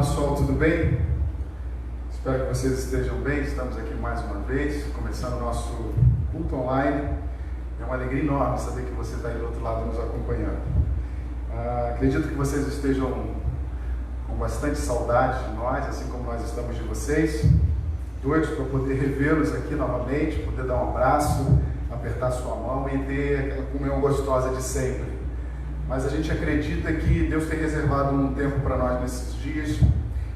pessoal, tudo bem? Espero que vocês estejam bem. Estamos aqui mais uma vez, começando o nosso culto online. É uma alegria enorme saber que você está aí do outro lado nos acompanhando. Acredito que vocês estejam com bastante saudade de nós, assim como nós estamos de vocês. Doidos para poder revê-los aqui novamente, poder dar um abraço, apertar sua mão e ter aquela comunhão gostosa de sempre. Mas a gente acredita que Deus tem reservado um tempo para nós nesses dias.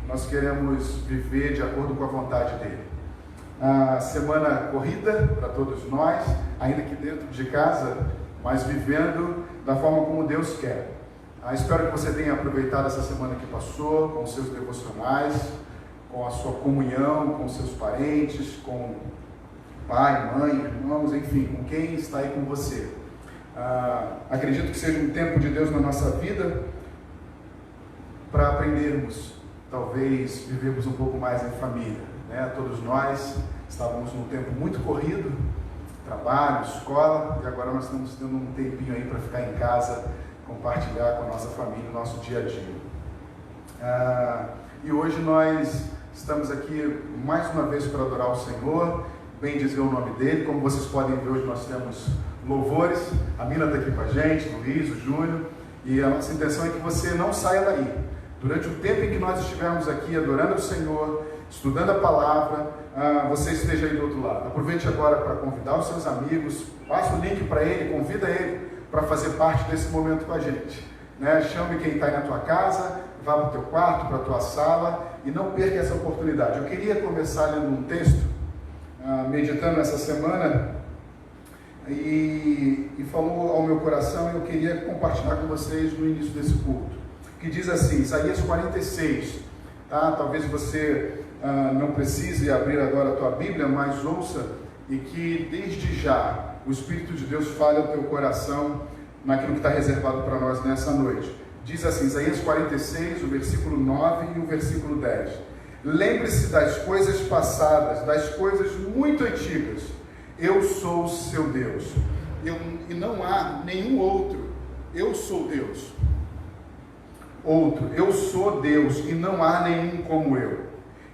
Nós queremos viver de acordo com a vontade dele. A semana corrida para todos nós, ainda que dentro de casa, mas vivendo da forma como Deus quer. Espero que você tenha aproveitado essa semana que passou, com os seus devocionais, com a sua comunhão, com seus parentes, com pai, mãe, irmãos, enfim, com quem está aí com você. Acredito que seja um tempo de Deus na nossa vida para aprendermos, talvez vivermos um pouco mais em família, né? Todos nós estávamos num tempo muito corrido, trabalho, escola, e agora nós estamos tendo um tempinho aí para ficar em casa, compartilhar com a nossa família o nosso dia a dia. E hoje nós estamos aqui mais uma vez para adorar o Senhor, bem dizer o nome dele. Como vocês podem ver, hoje nós temos louvores, a Mina está aqui com a gente, o Luiz, o Júnior, e a nossa intenção é que você não saia daí. Durante o tempo em que nós estivermos aqui adorando o Senhor, estudando a palavra, você esteja aí do outro lado. Aproveite agora para convidar os seus amigos, passa o link para ele, convida ele para fazer parte desse momento com a gente, né? Chame quem está aí na tua casa, vá para o teu quarto, para a tua sala, e não perca essa oportunidade. Eu queria começar lendo um texto, meditando essa semana, e falou ao meu coração, e eu queria compartilhar com vocês no início desse culto, que diz assim, Isaías 46, tá? Talvez você não precise abrir agora a tua Bíblia, mas ouça, e que desde já o Espírito de Deus fale ao teu coração naquilo que está reservado para nós nessa noite. Diz assim, Isaías 46, o versículo 9 e o versículo 10. Lembre-se das coisas passadas, das coisas muito antigas. Eu sou o seu Deus. E não há nenhum outro. Eu sou Deus. Outro. Eu sou Deus e não há nenhum como eu.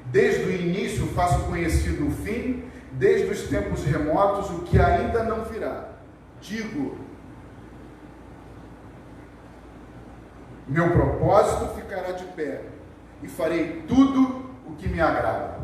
Desde o início faço conhecido o fim, desde os tempos remotos o que ainda não virá. Digo, meu propósito ficará de pé e farei tudo o que me agrada.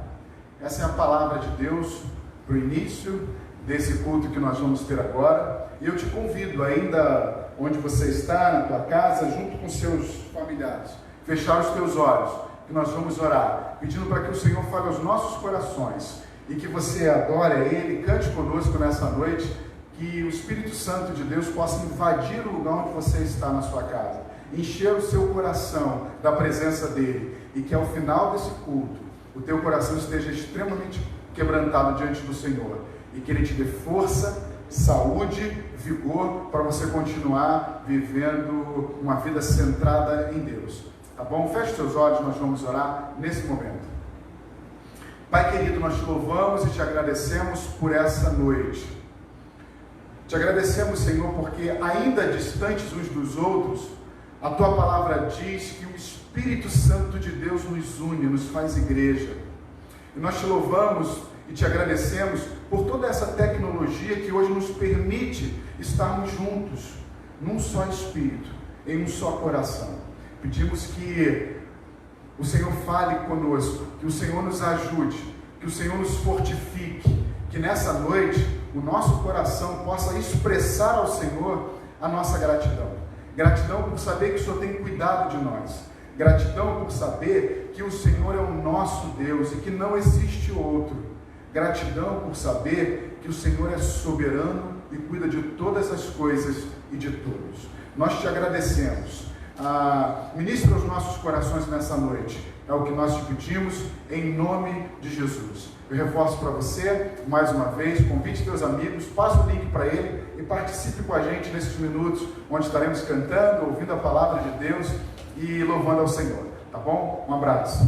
Essa é a palavra de Deus para o início desse culto que nós vamos ter agora. E eu te convido, ainda onde você está, na tua casa, junto com seus familiares, fechar os teus olhos, que nós vamos orar, pedindo para que o Senhor fale aos nossos corações e que você adore a Ele, cante conosco nessa noite, que o Espírito Santo de Deus possa invadir o lugar onde você está na sua casa, encher o seu coração da presença dEle, e que ao final desse culto, o teu coração esteja extremamente quebrantado diante do Senhor, e que Ele te dê força, saúde, vigor, para você continuar vivendo uma vida centrada em Deus, tá bom? Feche seus olhos, nós vamos orar nesse momento. Pai querido, nós te louvamos e te agradecemos por essa noite. Te agradecemos, Senhor, porque ainda distantes uns dos outros, a Tua palavra diz que o Espírito Santo de Deus nos une, nos faz igreja. E nós te louvamos e te agradecemos por toda essa tecnologia que hoje nos permite estarmos juntos, num só Espírito, em um só coração. Pedimos que o Senhor fale conosco, que o Senhor nos ajude, que o Senhor nos fortifique, que nessa noite o nosso coração possa expressar ao Senhor a nossa gratidão. Gratidão por saber que o Senhor tem cuidado de nós. Gratidão por saber que o Senhor é o nosso Deus e que não existe outro. Gratidão por saber que o Senhor é soberano e cuida de todas as coisas e de todos. Nós te agradecemos. Ministra os nossos corações nessa noite, é o que nós te pedimos, em nome de Jesus. Eu reforço para você, mais uma vez, convide teus amigos, passe o link para ele e participe com a gente nesses minutos, onde estaremos cantando, ouvindo a palavra de Deus e louvando ao Senhor, tá bom? Um abraço.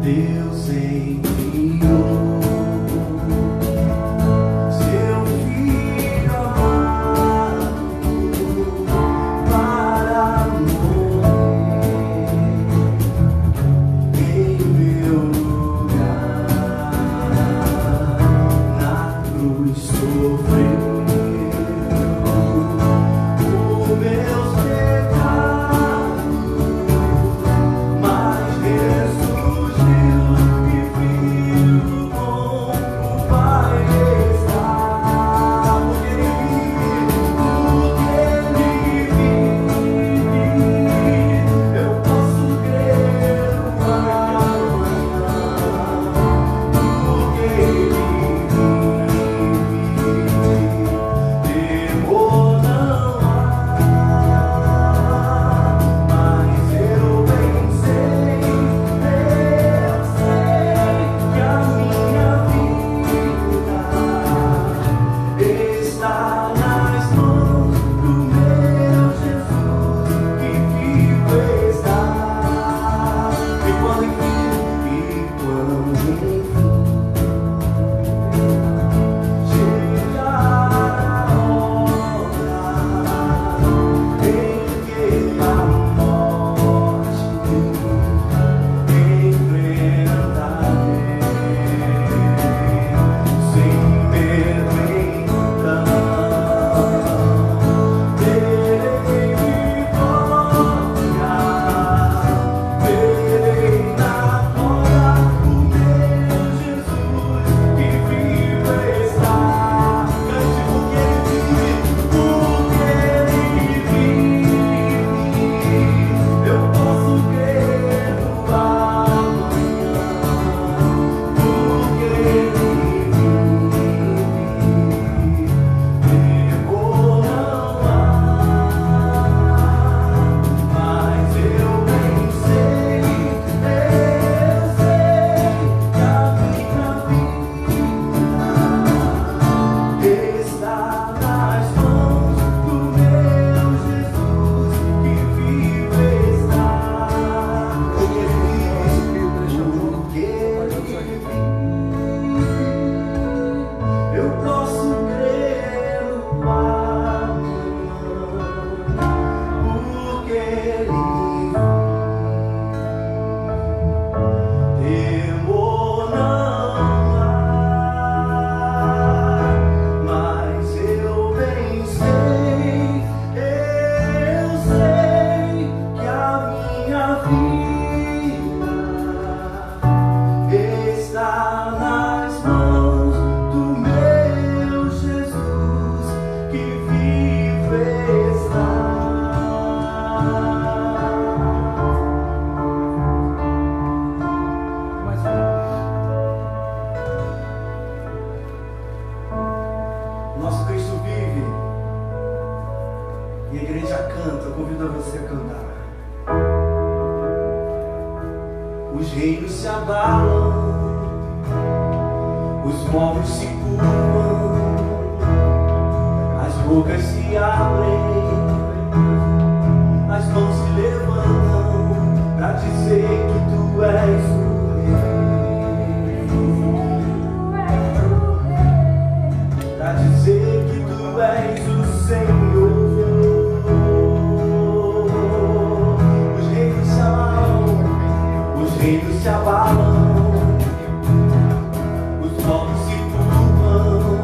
Deus enviou seu Filho amado para morrer em meu lugar, na cruz sofreu os meus pecados, mas ressurgiu e vivo com o Pai está, porque Ele vive, eu posso crer no amanhã, porque Ele vive, temor não há, mas eu bem sei que a minha vida está nas mãos do meu Jesus, que vivo está. E quando enfim chegar a hora em que a morte enfrentarei, sem medo então, terei vitória, verei na glória o meu Jesus, que vivo está. Cante porque Ele vive, eu posso crer no amanhã, porque Ele vive, temor não há, mas eu bem sei que a minha vida está nas mãos do meu Jesus, que vivo está. Porque Ele vive, eu posso crer no amanhã, porque Ele temor não há, mas eu bem sei que a minha vida está nas mãos do meu Jesus, que vivo está. Nosso Cristo vive e a igreja canta. Eu convido a você a cantar. Os reinos se abalam, os morros se curvam, as bocas se abrem, as mãos se levantam para dizer que tu és o Rei, para dizer que tu és o Senhor. Os reinos se abalam, os reinos se abalam, os morros se curvam,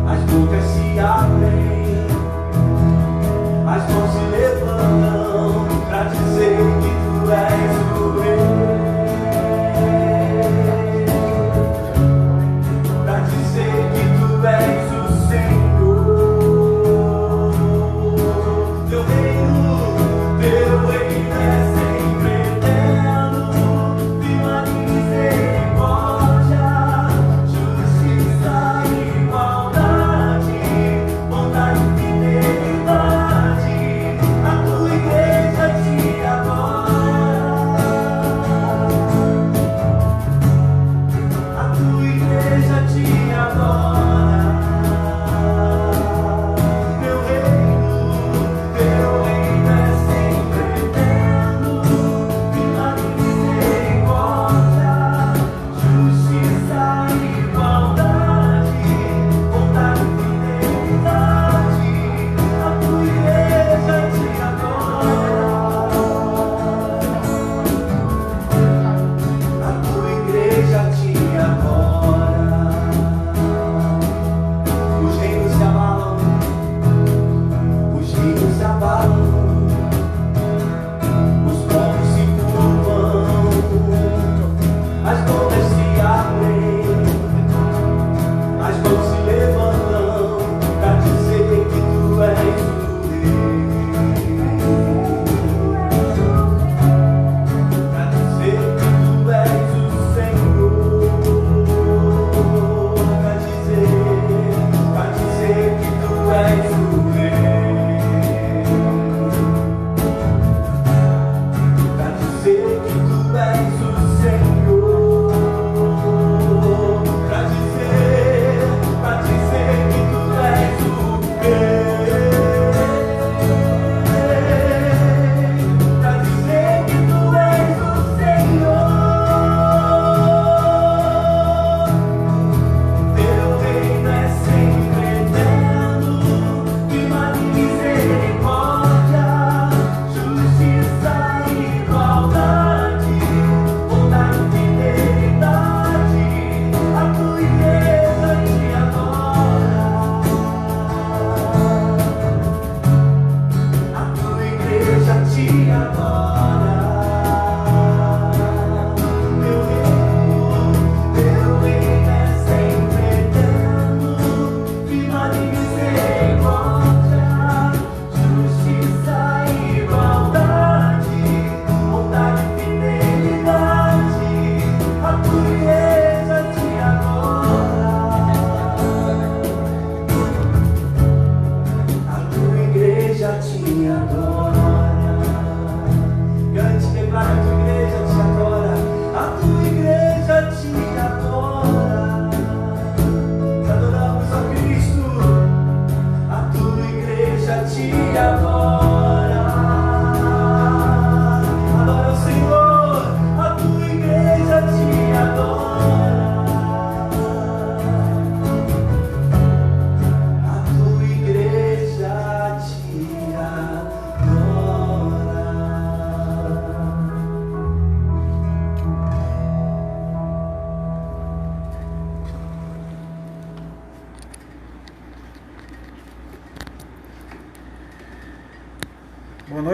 as bocas se abrem, as mãos se levantam para dizer que tu és o Rei, para dizer que tu és o Senhor. Teu reino é sempre eterno.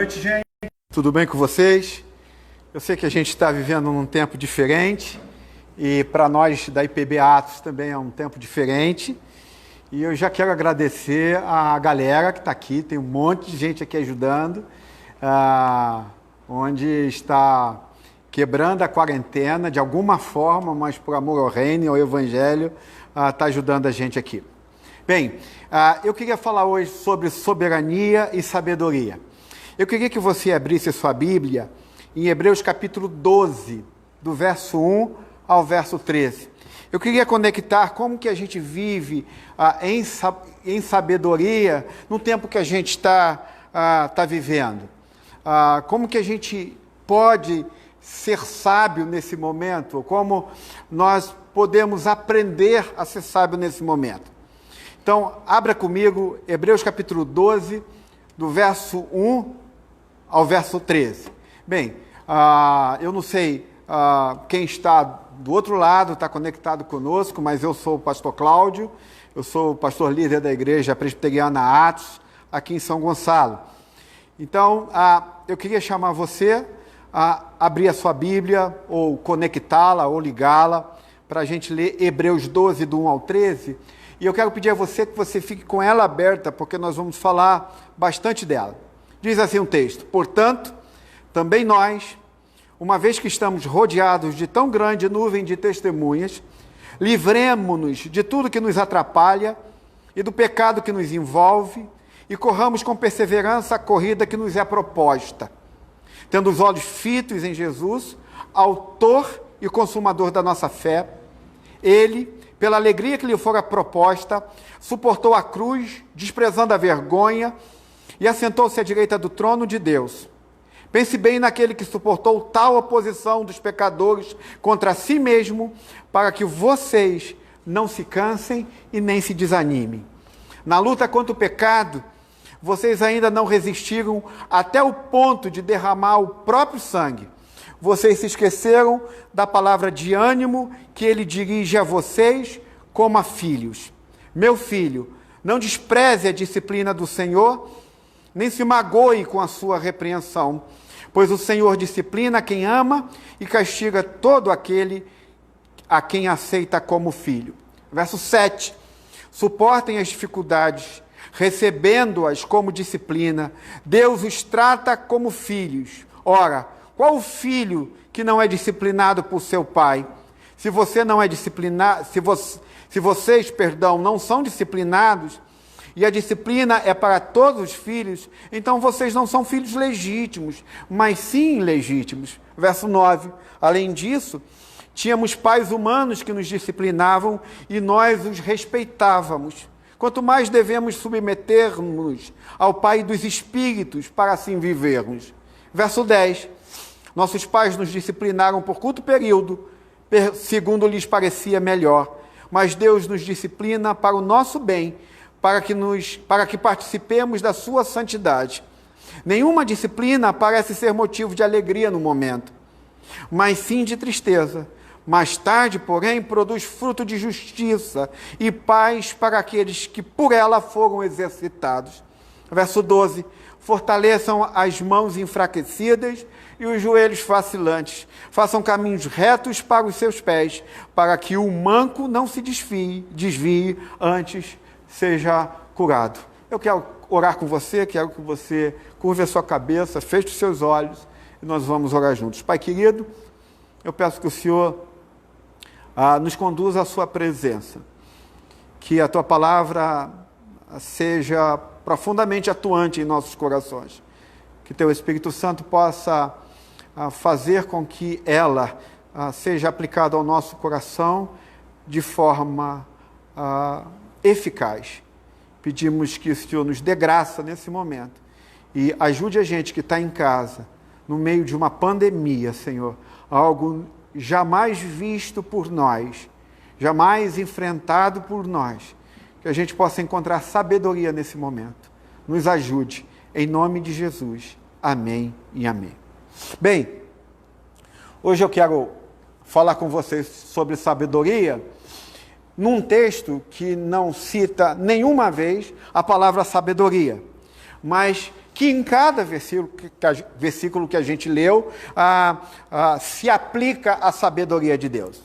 noite, gente. Tudo bem com vocês? Eu sei que a gente está vivendo num tempo diferente e para nós da IPB Atos também é um tempo diferente. E eu já quero agradecer a galera que está aqui, tem um monte de gente aqui ajudando, onde está quebrando a quarentena de alguma forma, mas por amor ao reino e ao evangelho, está ajudando a gente aqui. Bem, eu queria falar hoje sobre soberania e sabedoria. Eu queria que você abrisse sua Bíblia em Hebreus capítulo 12, do verso 1 ao verso 13. Eu queria conectar como que a gente vive em sabedoria no tempo que a gente está vivendo. Como que a gente pode ser sábio nesse momento, como nós podemos aprender a ser sábio nesse momento. Então, abra comigo Hebreus capítulo 12, do verso 1 ao verso 13. Bem, eu não sei quem está do outro lado, está conectado conosco, mas eu sou o pastor Cláudio, eu sou o pastor líder da igreja presbiteriana Atos, aqui em São Gonçalo. Então, eu queria chamar você a abrir a sua Bíblia, ou conectá-la, ou ligá-la, para a gente ler Hebreus 12, do 1 ao 13, e eu quero pedir a você que você fique com ela aberta, porque nós vamos falar bastante dela. Diz assim um texto: portanto, também nós, uma vez que estamos rodeados de tão grande nuvem de testemunhas, livremo-nos de tudo que nos atrapalha e do pecado que nos envolve, e corramos com perseverança a corrida que nos é proposta, tendo os olhos fitos em Jesus, autor e consumador da nossa fé. Ele, pela alegria que lhe fora proposta, suportou a cruz, desprezando a vergonha, e assentou-se à direita do trono de Deus. Pense bem naquele que suportou tal oposição dos pecadores contra si mesmo, para que vocês não se cansem e nem se desanimem. Na luta contra o pecado, vocês ainda não resistiram até o ponto de derramar o próprio sangue. Vocês se esqueceram da palavra de ânimo que ele dirige a vocês como a filhos. Meu filho, não despreze a disciplina do Senhor, nem se magoe com a sua repreensão, pois o Senhor disciplina quem ama e castiga todo aquele a quem aceita como filho. Verso 7. Suportem as dificuldades, recebendo-as como disciplina. Deus os trata como filhos. Ora, qual o filho que não é disciplinado por seu pai? Se você não é disciplinado, se vocês, não são disciplinados, e a disciplina é para todos os filhos, então vocês não são filhos legítimos, mas sim ilegítimos. Verso 9. Além disso, tínhamos pais humanos que nos disciplinavam e nós os respeitávamos. Quanto mais devemos submeter-nos ao Pai dos Espíritos para assim vivermos. Verso 10. Nossos pais nos disciplinaram por curto período, segundo lhes parecia melhor, mas Deus nos disciplina para o nosso bem, para que participemos da sua santidade. Nenhuma disciplina parece ser motivo de alegria no momento, mas sim de tristeza. Mais tarde, porém, produz fruto de justiça e paz para aqueles que por ela foram exercitados. Verso 12. Fortaleçam as mãos enfraquecidas e os joelhos vacilantes. Façam caminhos retos para os seus pés, para que o manco não se desvie, antes seja curado. Eu quero orar com você, quero que você curve a sua cabeça, feche os seus olhos e nós vamos orar juntos. Pai querido, eu peço que o Senhor nos conduza à sua presença, que a tua palavra seja profundamente atuante em nossos corações, que teu Espírito Santo possa fazer com que ela seja aplicada ao nosso coração de forma eficaz. Pedimos que o Senhor nos dê graça nesse momento e ajude a gente que está em casa, no meio de uma pandemia, Senhor, algo jamais visto por nós, jamais enfrentado por nós, que a gente possa encontrar sabedoria nesse momento. Nos ajude, em nome de Jesus. Amém e amém. Bem, hoje eu quero falar com vocês sobre sabedoria, num texto que não cita nenhuma vez a palavra sabedoria, mas que em cada versículo que a gente leu se aplica a sabedoria de Deus.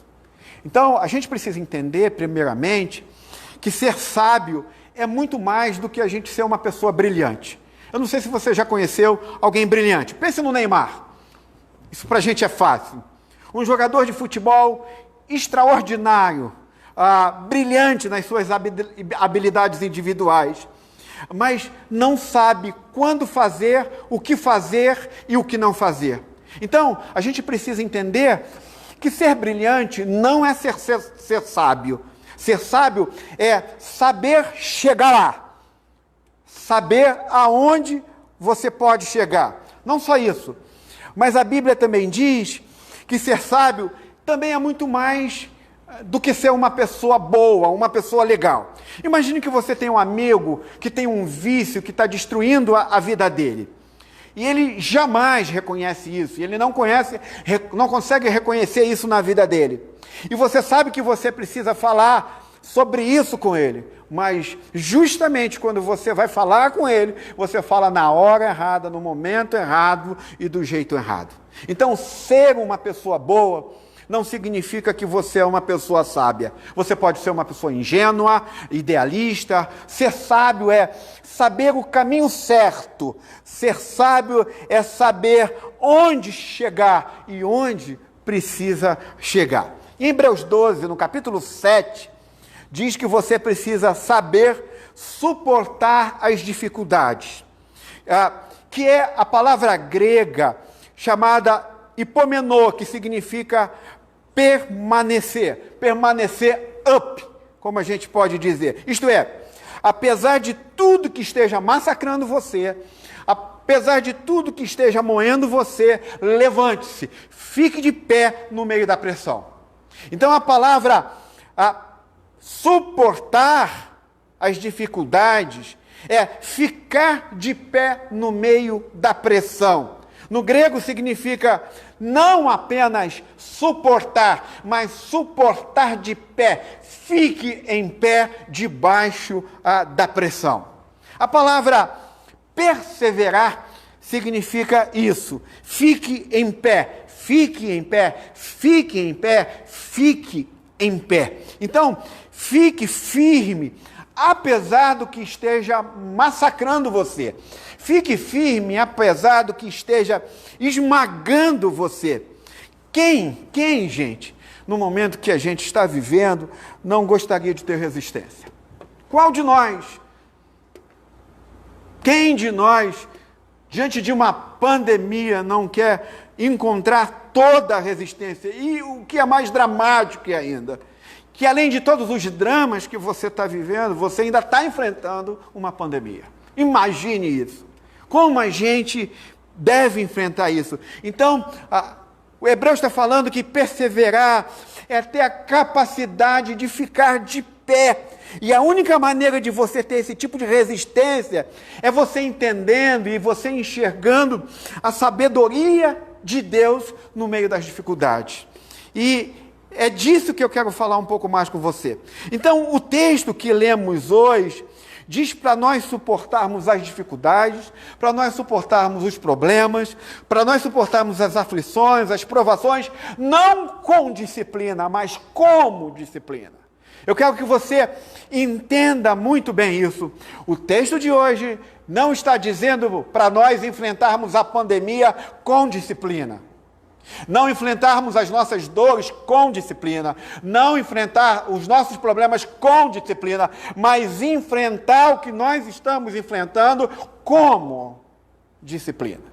Então, a gente precisa entender, primeiramente, que ser sábio é muito mais do que a gente ser uma pessoa brilhante. Eu não sei se você já conheceu alguém brilhante. Pense no Neymar. Isso para a gente é fácil. Um jogador de futebol extraordinário, brilhante nas suas habilidades individuais, mas não sabe quando fazer, o que fazer e o que não fazer. Então, a gente precisa entender que ser brilhante não é ser sábio. Ser sábio é saber chegar lá, saber aonde você pode chegar. Não só isso, mas a Bíblia também diz que ser sábio também é muito mais do que ser uma pessoa boa, uma pessoa legal. Imagine que você tem um amigo que tem um vício que está destruindo a vida dele. E ele jamais reconhece isso, e ele não consegue reconhecer isso na vida dele. E você sabe que você precisa falar sobre isso com ele, mas justamente quando você vai falar com ele, você fala na hora errada, no momento errado e do jeito errado. Então, ser uma pessoa boa não significa que você é uma pessoa sábia. Você pode ser uma pessoa ingênua, idealista. Ser sábio é saber o caminho certo. Ser sábio é saber onde chegar e onde precisa chegar. Em Hebreus 12, no capítulo 7, diz que você precisa saber suportar as dificuldades, que é a palavra grega chamada hipomenô, que significa permanecer up, como a gente pode dizer. Isto é, apesar de tudo que esteja massacrando você, apesar de tudo que esteja moendo você, levante-se, fique de pé no meio da pressão. Então a palavra suportar as dificuldades é ficar de pé no meio da pressão. No grego significa não apenas suportar, mas suportar de pé. Fique em pé debaixo da pressão. A palavra perseverar significa isso. Fique em pé, fique em pé, fique em pé, fique em pé. Então, fique firme, apesar do que esteja massacrando você. Fique firme, apesar do que esteja esmagando você. Quem, gente, no momento que a gente está vivendo, não gostaria de ter resistência? Qual de nós? Quem de nós, diante de uma pandemia, não quer encontrar toda a resistência? E o que é mais dramático ainda, que além de todos os dramas que você está vivendo, você ainda está enfrentando uma pandemia. Imagine isso. Como a gente deve enfrentar isso? Então, o Hebreu está falando que perseverar é ter a capacidade de ficar de pé. E a única maneira de você ter esse tipo de resistência é você entendendo e você enxergando a sabedoria de Deus no meio das dificuldades. E é disso que eu quero falar um pouco mais com você. Então, o texto que lemos hoje diz para nós suportarmos as dificuldades, para nós suportarmos os problemas, para nós suportarmos as aflições, as provações, não com disciplina, mas como disciplina. Eu quero que você entenda muito bem isso. O texto de hoje não está dizendo para nós enfrentarmos a pandemia com disciplina. Não enfrentarmos as nossas dores com disciplina, não enfrentar os nossos problemas com disciplina, mas enfrentar o que nós estamos enfrentando como disciplina.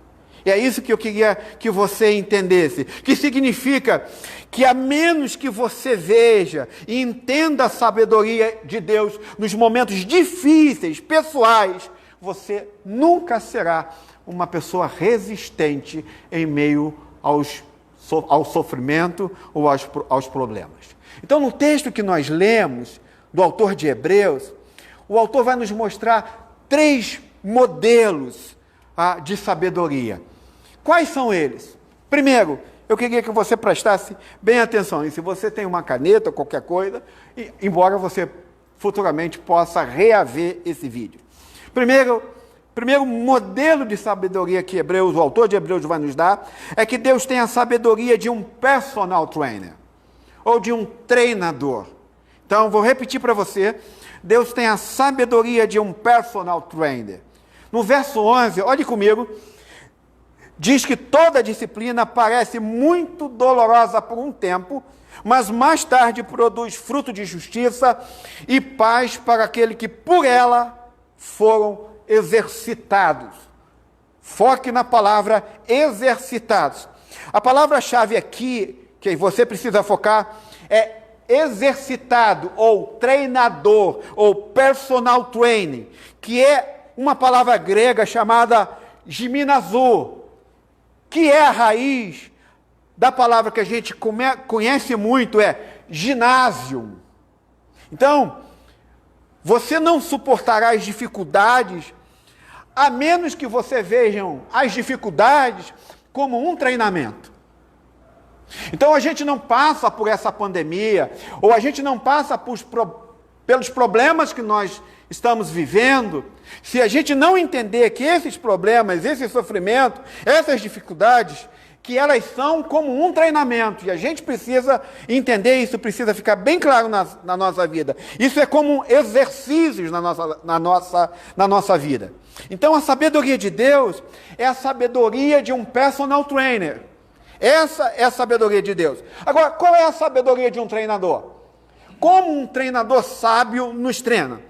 E é isso que eu queria que você entendesse, que significa que a menos que você veja e entenda a sabedoria de Deus nos momentos difíceis, pessoais, você nunca será uma pessoa resistente em meio ao sofrimento ou aos problemas. Então, no texto que nós lemos, do autor de Hebreus, o autor vai nos mostrar 3 modelos de sabedoria. Quais são eles? Primeiro, eu queria que você prestasse bem atenção, e se você tem uma caneta ou qualquer coisa, embora você futuramente possa reaver esse vídeo. Primeiro, primeiro modelo de sabedoria que o autor de Hebreus vai nos dar, é que Deus tem a sabedoria de um personal trainer, ou de um treinador. Então, vou repetir para você, Deus tem a sabedoria de um personal trainer. No verso 11, olhe comigo, diz que toda disciplina parece muito dolorosa por um tempo, mas mais tarde produz fruto de justiça e paz para aquele que por ela foram exercitados. Foque na palavra exercitados. A palavra-chave aqui, que você precisa focar, é exercitado, ou treinador, ou personal training, que é uma palavra grega chamada gimnazo, que é a raiz da palavra que a gente conhece muito, é ginásio. Então, você não suportará as dificuldades, a menos que você vejam as dificuldades como um treinamento. Então, a gente não passa por essa pandemia, ou a gente não passa pelos problemas que nós estamos vivendo, se a gente não entender que esses problemas, esse sofrimento, essas dificuldades, que elas são como um treinamento, e a gente precisa entender isso, precisa ficar bem claro na nossa vida. Isso é como exercícios na nossa vida. Então, a sabedoria de Deus é a sabedoria de um personal trainer. Essa é a sabedoria de Deus. Agora, qual é a sabedoria de um treinador? Como um treinador sábio nos treina?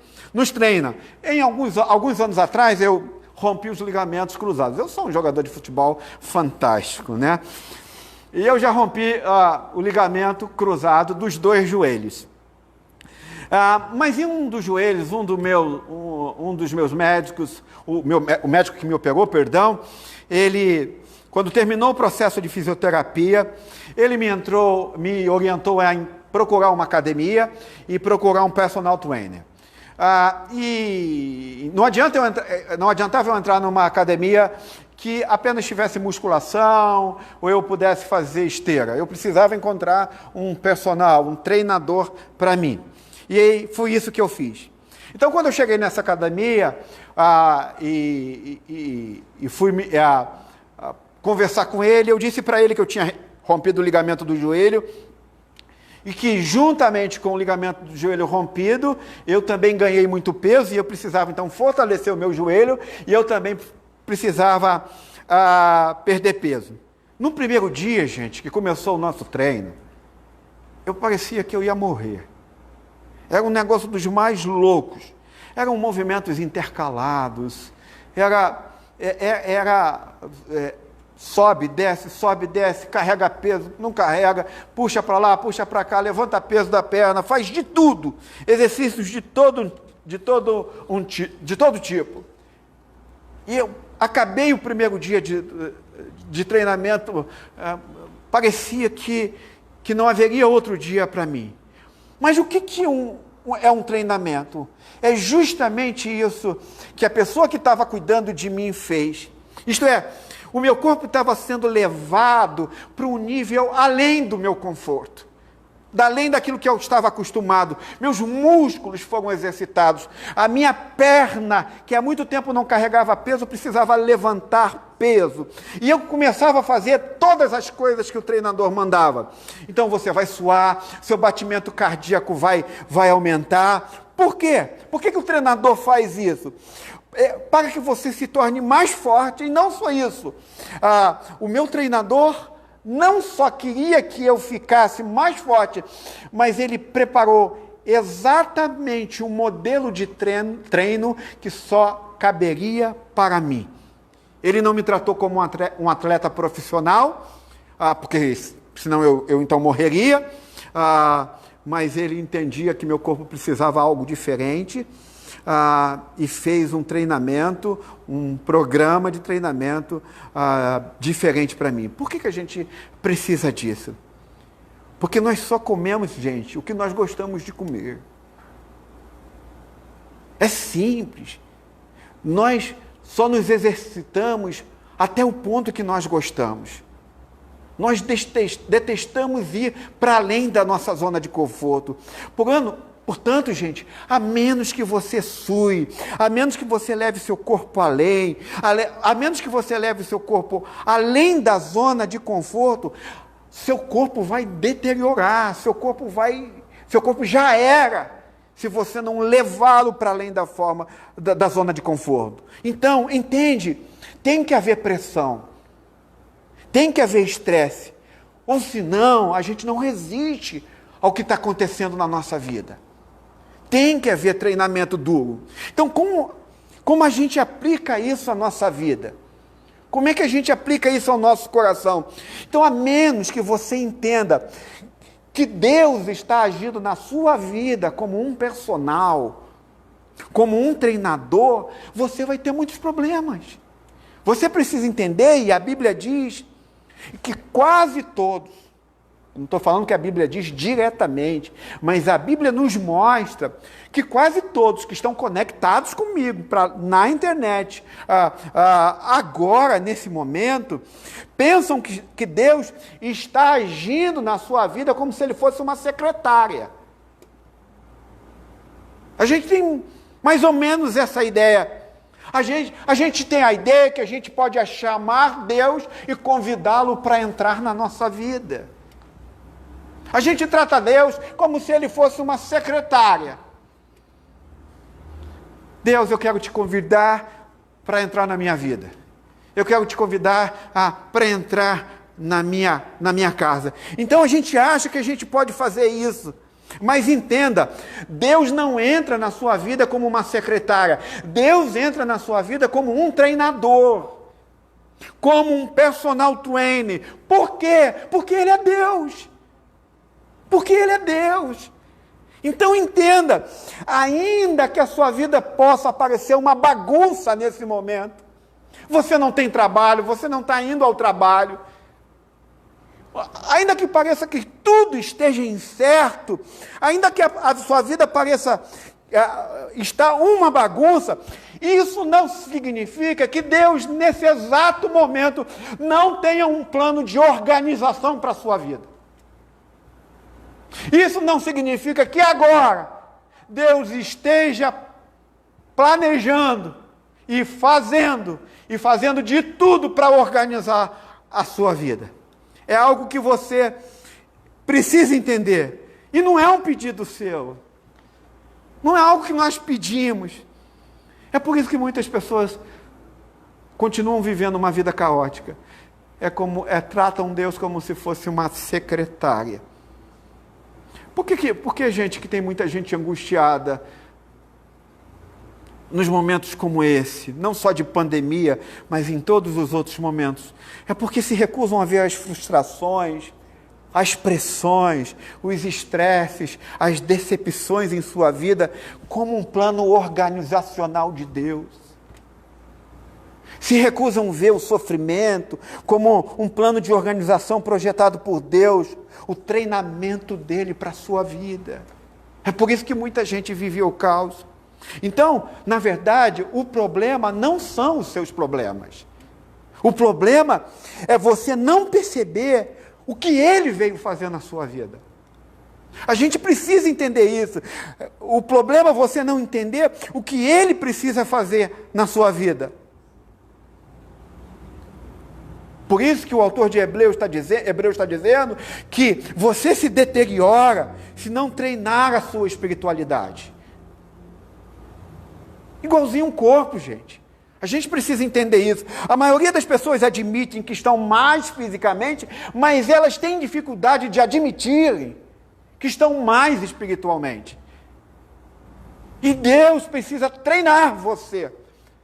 Em alguns anos atrás, eu rompi os ligamentos cruzados. Eu sou um jogador de futebol fantástico, né? E eu já rompi o ligamento cruzado dos 2 joelhos. Mas em um dos joelhos, um dos meus médicos, o médico que me operou, ele, quando terminou o processo de fisioterapia, ele me orientou a procurar uma academia e procurar um personal trainer. E não adiantava eu entrar numa academia que apenas tivesse musculação, ou eu pudesse fazer esteira. Eu precisava encontrar um treinador para mim. E aí, foi isso que eu fiz. Então, quando eu cheguei nessa academia e fui conversar com ele, eu disse para ele que eu tinha rompido o ligamento do joelho, e que juntamente com o ligamento do joelho rompido, eu também ganhei muito peso, e eu precisava então fortalecer o meu joelho, e eu também precisava perder peso. No primeiro dia, gente, que começou o nosso treino, eu parecia que eu ia morrer. Era um negócio dos mais loucos. Eram movimentos intercalados, sobe, desce, carrega peso, não carrega, puxa para lá, puxa para cá, levanta peso da perna, faz de tudo, exercícios de todo tipo. E eu acabei o primeiro dia de treinamento, parecia que não haveria outro dia para mim. Mas o que é um treinamento? É justamente isso que a pessoa que estava cuidando de mim fez. Isto é, o meu corpo estava sendo levado para um nível além do meu conforto, além daquilo que eu estava acostumado. Meus músculos foram exercitados. A minha perna, que há muito tempo não carregava peso, precisava levantar peso. E eu começava a fazer todas as coisas que o treinador mandava. Então você vai suar, seu batimento cardíaco vai aumentar. Por quê? Por que o treinador faz isso? Para que você se torne mais forte, e não só isso. O meu treinador não só queria que eu ficasse mais forte, mas ele preparou exatamente um modelo de treino que só caberia para mim. Ele não me tratou como um atleta profissional, porque senão eu então morreria, mas ele entendia que meu corpo precisava de algo diferente, e fez um treinamento, um programa de treinamento diferente para mim. Por que a gente precisa disso? Porque nós só comemos, gente, o que nós gostamos de comer. É simples. Nós só nos exercitamos até o ponto que nós gostamos. Nós detestamos ir para além da nossa zona de conforto. Portanto, gente, a menos que você sue, a menos que você leve seu corpo além, a menos que você leve seu corpo além da zona de conforto, seu corpo vai deteriorar, seu corpo já era, se você não levá-lo para além da zona de conforto. Então, entende, tem que haver pressão, tem que haver estresse, ou senão a gente não resiste ao que está acontecendo na nossa vida. Tem que haver treinamento duro. Então, como a gente aplica isso à nossa vida? Como é que a gente aplica isso ao nosso coração? Então, a menos que você entenda que Deus está agindo na sua vida como um personal, como um treinador, você vai ter muitos problemas. Você precisa entender, e a Bíblia diz, que quase todos, não estou falando que a Bíblia diz diretamente, mas a Bíblia nos mostra que quase todos que estão conectados comigo na internet, agora, nesse momento, pensam que Deus está agindo na sua vida como se Ele fosse uma secretária. A gente tem mais ou menos essa ideia. A gente tem a ideia que a gente pode chamar Deus e convidá-lo para entrar na nossa vida. A gente trata Deus como se Ele fosse uma secretária. Deus, eu quero te convidar para entrar na minha vida. Eu quero te convidar para entrar na minha casa. Então a gente acha que a gente pode fazer isso. Mas entenda, Deus não entra na sua vida como uma secretária. Deus entra na sua vida como um treinador. Como um personal trainer. Por quê? Porque Ele é Deus. Porque Ele é Deus. Então entenda, ainda que a sua vida possa parecer uma bagunça nesse momento, você não tem trabalho, você não está indo ao trabalho, ainda que pareça que tudo esteja incerto, ainda que a sua vida pareça estar uma bagunça, isso não significa que Deus, nesse exato momento, não tenha um plano de organização para a sua vida. Isso não significa que agora Deus esteja planejando e fazendo de tudo para organizar a sua vida. É algo que você precisa entender. E não é um pedido seu. Não é algo que nós pedimos. É por isso que muitas pessoas continuam vivendo uma vida caótica. Tratam Deus como se fosse uma secretária. Por que, gente, que tem muita gente angustiada nos momentos como esse, não só de pandemia, mas em todos os outros momentos? É porque se recusam a ver as frustrações, as pressões, os estresses, as decepções em sua vida como um plano organizacional de Deus. Se recusam a ver o sofrimento como um plano de organização projetado por Deus, o treinamento dele para a sua vida. É por isso que muita gente vive o caos. Então, na verdade, o problema não são os seus problemas. O problema é você não perceber o que ele veio fazer na sua vida. A gente precisa entender isso. O problema é você não entender o que ele precisa fazer na sua vida. Por isso que o autor de Hebreus está dizendo que você se deteriora se não treinar a sua espiritualidade. Igualzinho um corpo, gente. A gente precisa entender isso. A maioria das pessoas admitem que estão mais fisicamente, mas elas têm dificuldade de admitirem que estão mais espiritualmente. E Deus precisa treinar você,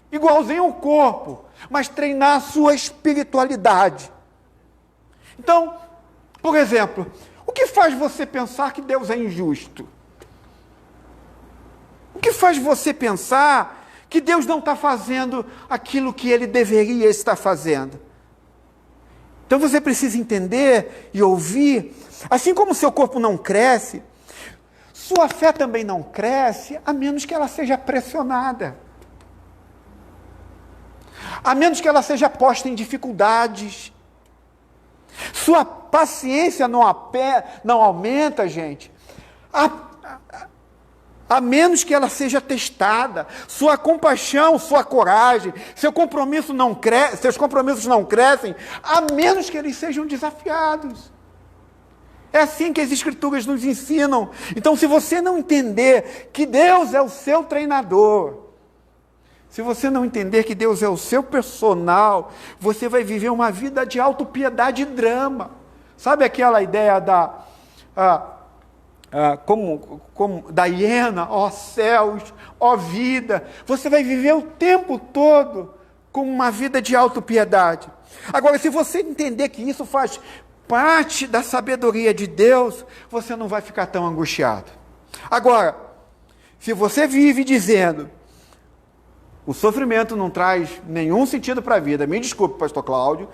igualzinho o corpo, mas treinar a sua espiritualidade. Então, por exemplo, o que faz você pensar que Deus é injusto? O que faz você pensar que Deus não está fazendo aquilo que Ele deveria estar fazendo? Então você precisa entender e ouvir, assim como seu corpo não cresce, sua fé também não cresce, a menos que ela seja pressionada. A menos que ela seja posta em dificuldades. Sua paciência não aumenta, gente, a menos que ela seja testada. Sua compaixão, sua coragem, seus compromissos não crescem, a menos que eles sejam desafiados. É assim que as Escrituras nos ensinam. Então, se você não entender que Deus é o seu treinador, se você não entender que Deus é o seu personal, você vai viver uma vida de autopiedade e drama. Sabe aquela ideia da hiena, ó céus, ó vida? Você vai viver o tempo todo com uma vida de autopiedade. Agora, se você entender que isso faz parte da sabedoria de Deus, você não vai ficar tão angustiado. Agora, se você vive dizendo, o sofrimento não traz nenhum sentido para a vida, me desculpe, pastor Cláudio,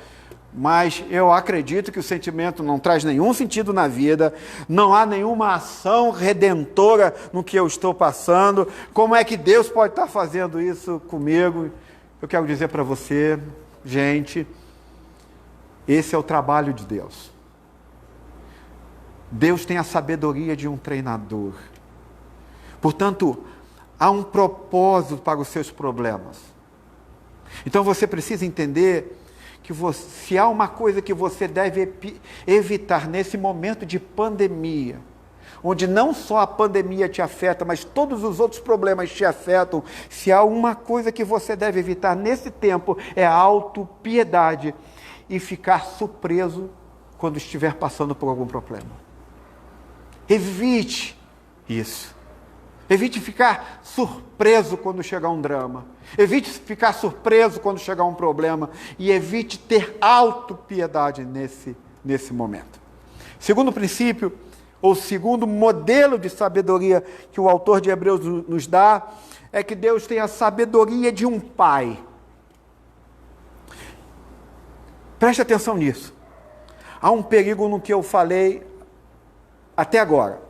mas eu acredito que o sentimento não traz nenhum sentido na vida, não há nenhuma ação redentora no que eu estou passando, como é que Deus pode estar fazendo isso comigo? Eu quero dizer para você, gente, esse é o trabalho de Deus. Deus tem a sabedoria de um treinador. Portanto, há um propósito para os seus problemas. Então você precisa entender que se há uma coisa que você deve evitar nesse momento de pandemia, onde não só a pandemia te afeta, mas todos os outros problemas te afetam, se há uma coisa que você deve evitar nesse tempo, é a autopiedade e ficar surpreso quando estiver passando por algum problema. Evite isso. Evite ficar surpreso quando chegar um drama. Evite ficar surpreso quando chegar um problema. E evite ter autopiedade nesse momento. Segundo princípio, ou segundo modelo de sabedoria que o autor de Hebreus nos dá, é que Deus tem a sabedoria de um pai. Preste atenção nisso. Há um perigo no que eu falei até agora.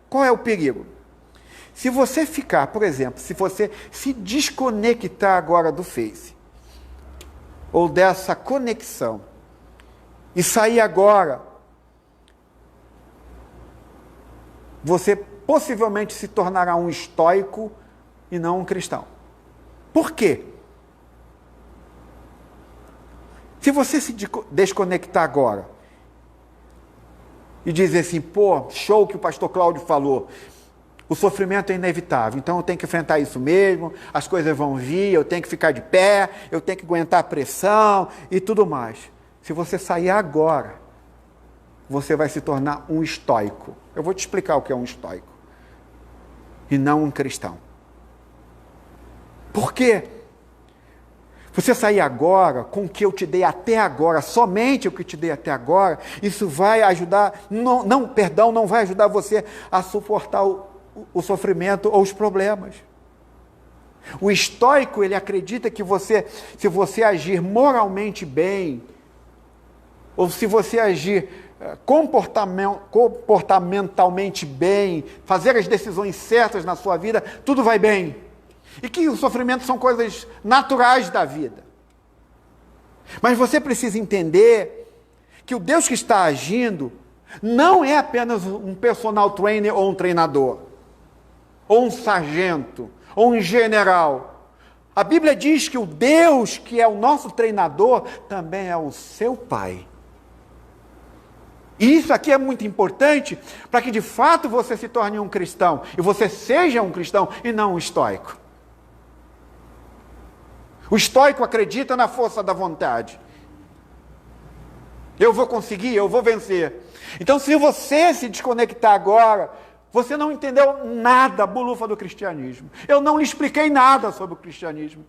Qual é o perigo? Se você ficar, por exemplo, se você se desconectar agora do Face, ou dessa conexão, e sair agora, você possivelmente se tornará um estoico e não um cristão. Por quê? Se você se desconectar agora e dizer assim, pô, show que o pastor Cláudio falou, o sofrimento é inevitável, então eu tenho que enfrentar isso mesmo, as coisas vão vir, eu tenho que ficar de pé, eu tenho que aguentar a pressão e tudo mais. Se você sair agora, você vai se tornar um estoico. Eu vou te explicar o que é um estoico. E não um cristão. Por quê? Você sair agora com o que eu te dei até agora, somente o que te dei até agora, isso vai ajudar, não vai ajudar você a suportar o sofrimento ou os problemas. O estoico, ele acredita que se você agir moralmente bem, ou se você agir comportamentalmente bem, fazer as decisões certas na sua vida, tudo vai bem. E que o sofrimento são coisas naturais da vida. Mas você precisa entender que o Deus que está agindo não é apenas um personal trainer ou um treinador, ou um sargento, ou um general. A Bíblia diz que o Deus que é o nosso treinador também é o seu Pai. E isso aqui é muito importante para que de fato você se torne um cristão, e você seja um cristão e não um estoico. O estoico acredita na força da vontade. Eu vou conseguir, eu vou vencer. Então, se você se desconectar agora, você não entendeu nada, bolufa, do cristianismo. Eu não lhe expliquei nada sobre o cristianismo.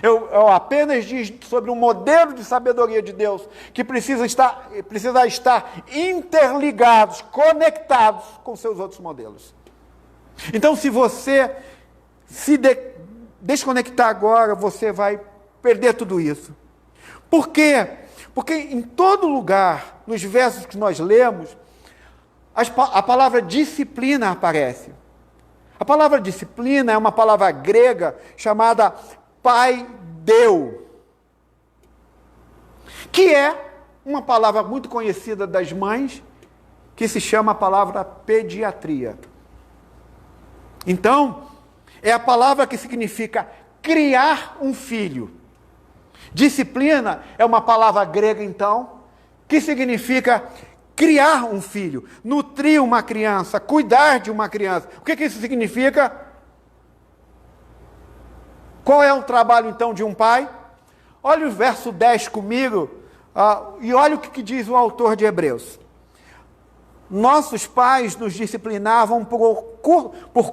Eu apenas disse sobre um modelo de sabedoria de Deus que precisa estar interligados, conectados com seus outros modelos. Então, se você se desconectar agora, você vai perder tudo isso. Por quê? Porque em todo lugar, nos versos que nós lemos, a palavra disciplina aparece. A palavra disciplina é uma palavra grega chamada paideu, que é uma palavra muito conhecida das mães, que se chama a palavra pediatria. Então, é a palavra que significa criar um filho. Disciplina é uma palavra grega, então, que significa criar um filho, nutrir uma criança, cuidar de uma criança. O que isso significa? Qual é o trabalho, então, de um pai? Olha o verso 10 comigo, e olha o que diz o autor de Hebreus. Nossos pais nos disciplinavam por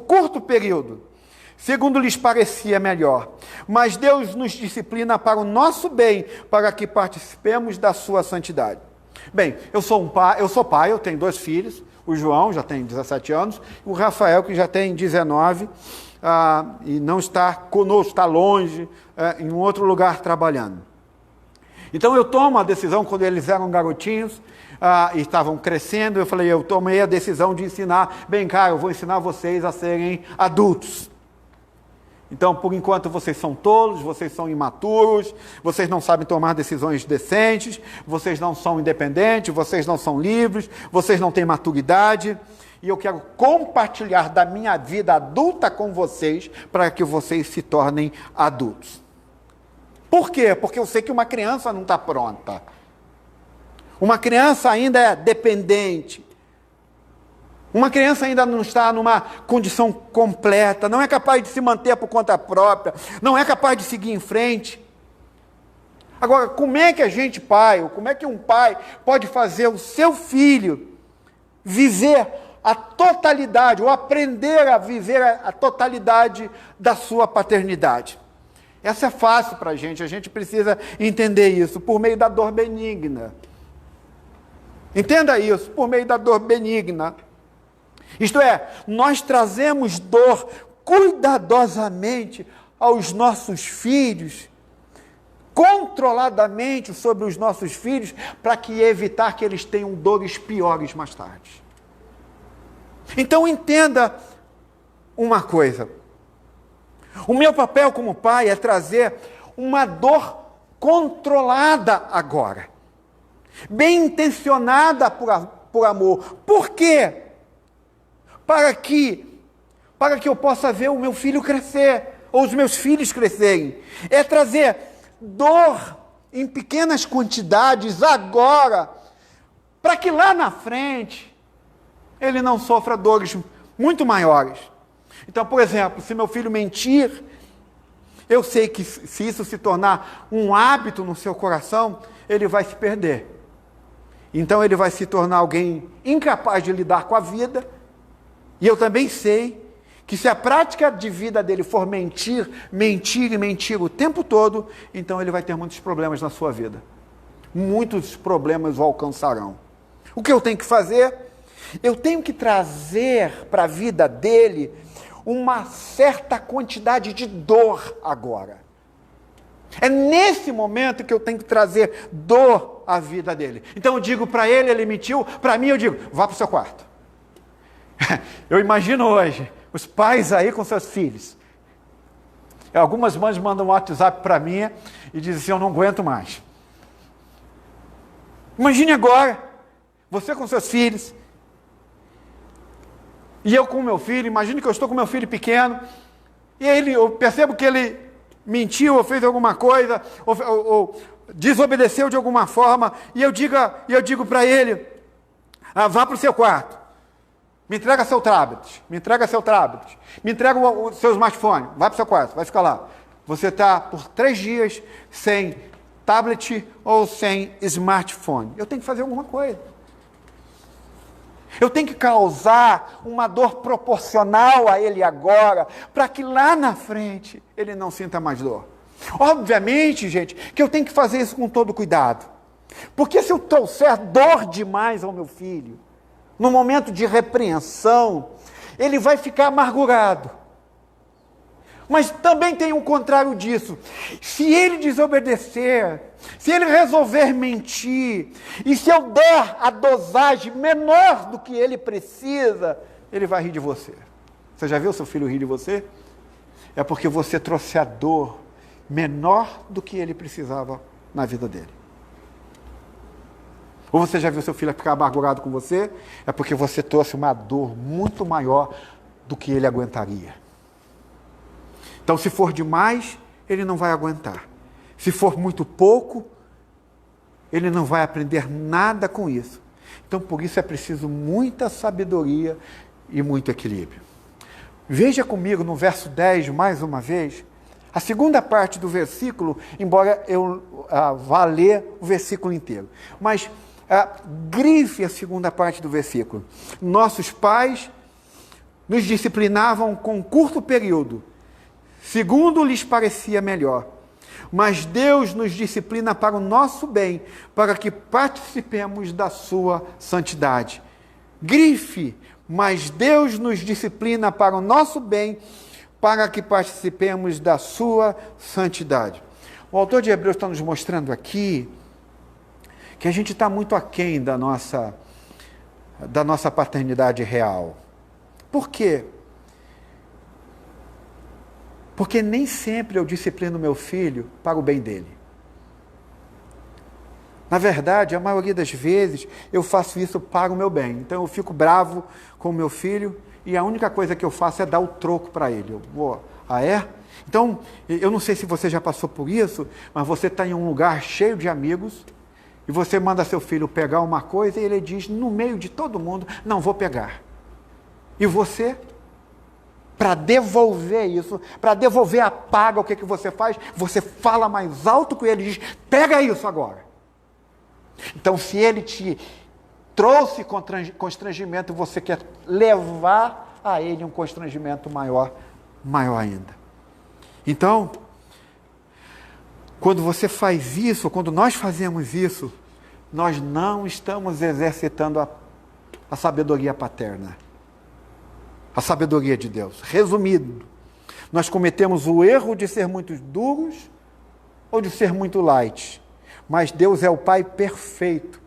curto período, segundo lhes parecia melhor. Mas Deus nos disciplina para o nosso bem, para que participemos da sua santidade. Bem, eu sou pai, eu tenho 2 filhos, o João já tem 17 anos, e o Rafael, que já tem 19, e não está conosco, está longe, em um outro lugar trabalhando. Então eu tomo a decisão, quando eles eram garotinhos, e estavam crescendo, eu tomei a decisão de ensinar, eu vou ensinar vocês a serem adultos. Então, por enquanto, vocês são tolos, vocês são imaturos, vocês não sabem tomar decisões decentes, vocês não são independentes, vocês não são livres, vocês não têm maturidade, e eu quero compartilhar da minha vida adulta com vocês, para que vocês se tornem adultos. Por quê? Porque eu sei que uma criança não está pronta. Uma criança ainda é dependente. Uma criança ainda não está numa condição completa, não é capaz de se manter por conta própria, não é capaz de seguir em frente. Agora, como é que como é que um pai pode fazer o seu filho viver a totalidade, ou aprender a viver a totalidade da sua paternidade? Essa é fácil para a gente precisa entender isso, por meio da dor benigna. Entenda isso, por meio da dor benigna. Isto é, nós trazemos dor cuidadosamente aos nossos filhos, controladamente sobre os nossos filhos, para evitar que eles tenham dores piores mais tarde. Então entenda uma coisa, o meu papel como pai é trazer uma dor controlada agora, bem intencionada por amor. Por quê? Para que eu possa ver o meu filho crescer, ou os meus filhos crescerem. É trazer dor em pequenas quantidades agora, para que lá na frente ele não sofra dores muito maiores. Então, por exemplo, se meu filho mentir, eu sei que se isso se tornar um hábito no seu coração, ele vai se perder. Então ele vai se tornar alguém incapaz de lidar com a vida. E eu também sei que se a prática de vida dele for mentir o tempo todo, então ele vai ter muitos problemas na sua vida. Muitos problemas o alcançarão. O que eu tenho que fazer? Eu tenho que trazer para a vida dele uma certa quantidade de dor agora. É nesse momento que eu tenho que trazer dor à vida dele. Então eu digo para ele mentiu, para mim eu digo, vá para o seu quarto. Eu imagino hoje, os pais aí com seus filhos. Algumas mães mandam um WhatsApp para mim e dizem assim, eu não aguento mais. Imagine agora, você com seus filhos, e eu com o meu filho. Imagine que eu estou com meu filho pequeno, e eu percebo que ele mentiu, ou fez alguma coisa, ou desobedeceu de alguma forma, e eu digo para ele, vá para o seu quarto. Me entrega seu tablet, me entrega o seu smartphone, vai para o seu quarto, vai ficar lá. Você está por 3 dias sem tablet ou sem smartphone. Eu tenho que fazer alguma coisa. Eu tenho que causar uma dor proporcional a ele agora, para que lá na frente ele não sinta mais dor. Obviamente, gente, que eu tenho que fazer isso com todo cuidado. Porque se eu trouxer dor demais ao meu filho, no momento de repreensão, ele vai ficar amargurado. Mas também tem o contrário disso. Se ele desobedecer, se ele resolver mentir, e se eu der a dosagem menor do que ele precisa, ele vai rir de você. Você já viu seu filho rir de você? É porque você trouxe a dor menor do que ele precisava na vida dele. Ou você já viu seu filho ficar amargurado com você? É porque você trouxe uma dor muito maior do que ele aguentaria. Então, se for demais, ele não vai aguentar. Se for muito pouco, ele não vai aprender nada com isso. Então, por isso é preciso muita sabedoria e muito equilíbrio. Veja comigo no verso 10, mais uma vez, a segunda parte do versículo, embora eu vá ler o versículo inteiro. Mas grife a segunda parte do versículo. Nossos pais nos disciplinavam com um curto período, segundo lhes parecia melhor. Mas Deus nos disciplina para o nosso bem, para que participemos da sua santidade. Grife, mas Deus nos disciplina para o nosso bem, para que participemos da sua santidade. O autor de Hebreus está nos mostrando aqui que a gente está muito aquém da nossa paternidade real. Por quê? Porque nem sempre eu disciplino meu filho para o bem dele. Na verdade, a maioria das vezes, eu faço isso para o meu bem. Então, eu fico bravo com o meu filho e a única coisa que eu faço é dar o troco para ele. Eu vou, Então, eu não sei se você já passou por isso, mas você está em um lugar cheio de amigos e você manda seu filho pegar uma coisa e ele diz, no meio de todo mundo, não vou pegar. E você, para devolver isso, para devolver a paga, o que você faz? Você fala mais alto que ele e diz, pega isso agora. Então, se ele te trouxe constrangimento, você quer levar a ele um constrangimento maior ainda. Então, quando você faz isso, quando nós fazemos isso, nós não estamos exercitando a sabedoria paterna, a sabedoria de Deus. Resumindo, nós cometemos o erro de ser muito duros ou de ser muito light, mas Deus é o Pai perfeito.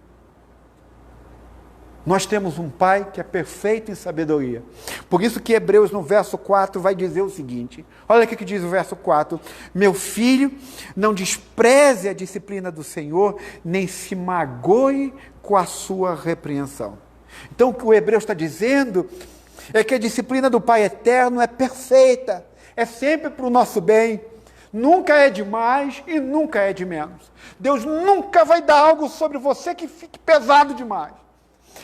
Nós temos um Pai que é perfeito em sabedoria. Por isso que Hebreus, no verso 4, vai dizer o seguinte. Olha o que diz o verso 4. Meu filho, não despreze a disciplina do Senhor, nem se magoe com a sua repreensão. Então, o que o Hebreus está dizendo é que a disciplina do Pai eterno é perfeita. É sempre para o nosso bem. Nunca é de mais e nunca é de menos. Deus nunca vai dar algo sobre você que fique pesado demais.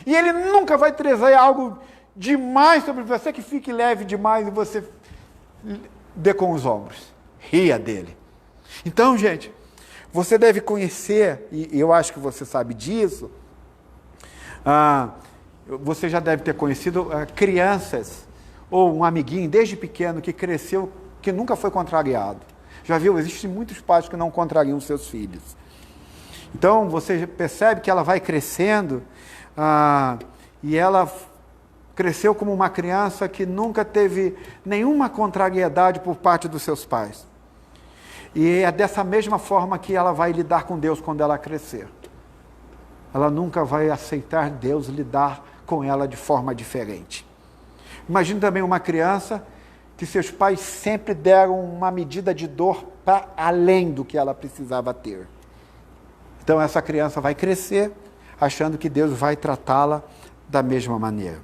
E Ele nunca vai trazer algo demais sobre você que fique leve demais e você dê com os ombros. Ria dele. Então, gente, você deve conhecer, e eu acho que você sabe disso, você já deve ter conhecido crianças ou um amiguinho desde pequeno que cresceu, que nunca foi contrariado. Já viu? Existem muitos pais que não contrariam seus filhos. Então, você percebe que ela vai crescendo e ela cresceu como uma criança que nunca teve nenhuma contrariedade por parte dos seus pais. E é dessa mesma forma que ela vai lidar com Deus quando ela crescer. Ela nunca vai aceitar Deus lidar com ela de forma diferente. Imagine também uma criança que seus pais sempre deram uma medida de dor para além do que ela precisava ter. Então essa criança vai crescer achando que Deus vai tratá-la da mesma maneira.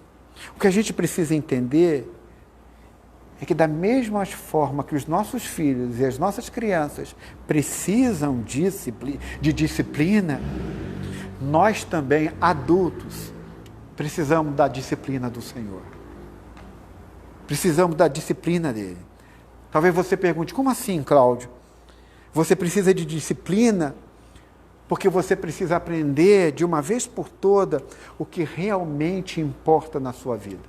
O que a gente precisa entender é que da mesma forma que os nossos filhos e as nossas crianças precisam de disciplina, nós também, adultos, precisamos da disciplina do Senhor. Precisamos da disciplina dele. Talvez você pergunte, como assim, Cláudio? Você precisa de disciplina porque você precisa aprender de uma vez por toda o que realmente importa na sua vida.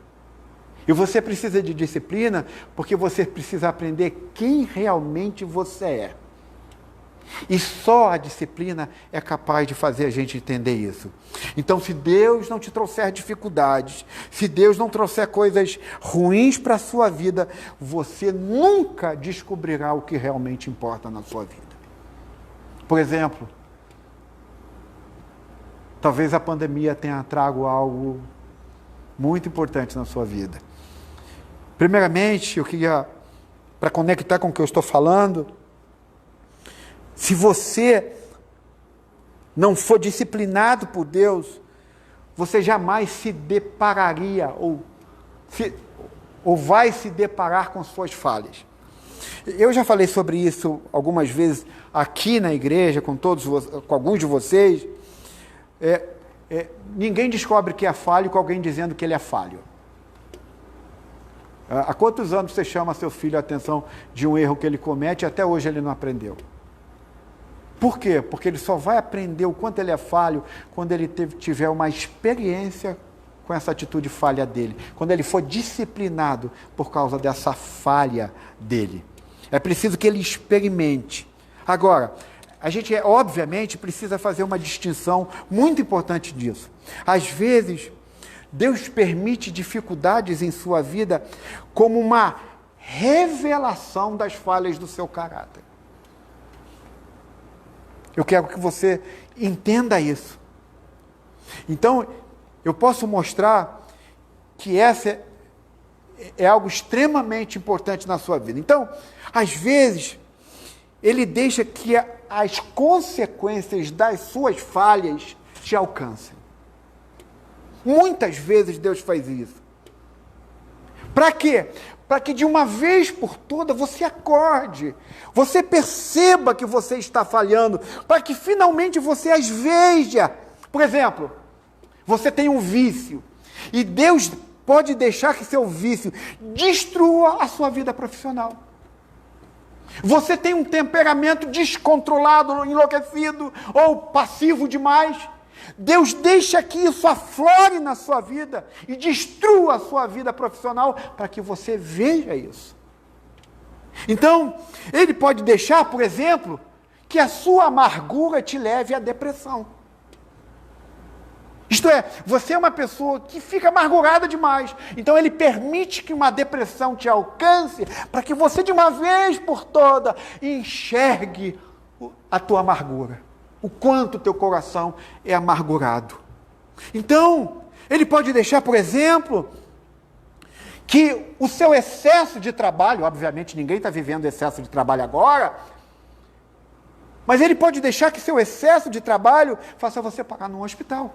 E você precisa de disciplina porque você precisa aprender quem realmente você é. E só a disciplina é capaz de fazer a gente entender isso. Então, se Deus não te trouxer dificuldades, se Deus não trouxer coisas ruins para a sua vida, você nunca descobrirá o que realmente importa na sua vida. Por exemplo, talvez a pandemia tenha trago algo muito importante na sua vida. Primeiramente, eu queria, para conectar com o que eu estou falando, se você não for disciplinado por Deus, você jamais se depararia ou ou vai se deparar com suas falhas. Eu já falei sobre isso algumas vezes aqui na igreja, com alguns de vocês. Ninguém descobre que é falho com alguém dizendo que ele é falho. Há quantos anos você chama seu filho a atenção de um erro que ele comete e até hoje ele não aprendeu? Por quê? Porque ele só vai aprender o quanto ele é falho quando ele tiver uma experiência com essa atitude falha dele, quando ele for disciplinado por causa dessa falha dele. É preciso que ele experimente. Agora, a gente, obviamente, precisa fazer uma distinção muito importante disso. Às vezes, Deus permite dificuldades em sua vida como uma revelação das falhas do seu caráter. Eu quero que você entenda isso. Então, eu posso mostrar que essa é algo extremamente importante na sua vida. Então, às vezes, ele deixa que as consequências das suas falhas te alcancem. Muitas vezes Deus faz isso. Para quê? Para que de uma vez por todas você acorde, você perceba que você está falhando, para que finalmente você as veja. Por exemplo, você tem um vício, e Deus pode deixar que seu vício destrua a sua vida profissional. Você tem um temperamento descontrolado, enlouquecido ou passivo demais. Deus deixa que isso aflore na sua vida e destrua a sua vida profissional para que você veja isso. Então, Ele pode deixar, por exemplo, que a sua amargura te leve à depressão. Isto é, você é uma pessoa que fica amargurada demais. Então Ele permite que uma depressão te alcance para que você de uma vez por toda enxergue a tua amargura. O quanto o teu coração é amargurado. Então, Ele pode deixar, por exemplo, que o seu excesso de trabalho, obviamente ninguém está vivendo excesso de trabalho agora, mas Ele pode deixar que seu excesso de trabalho faça você parar num hospital.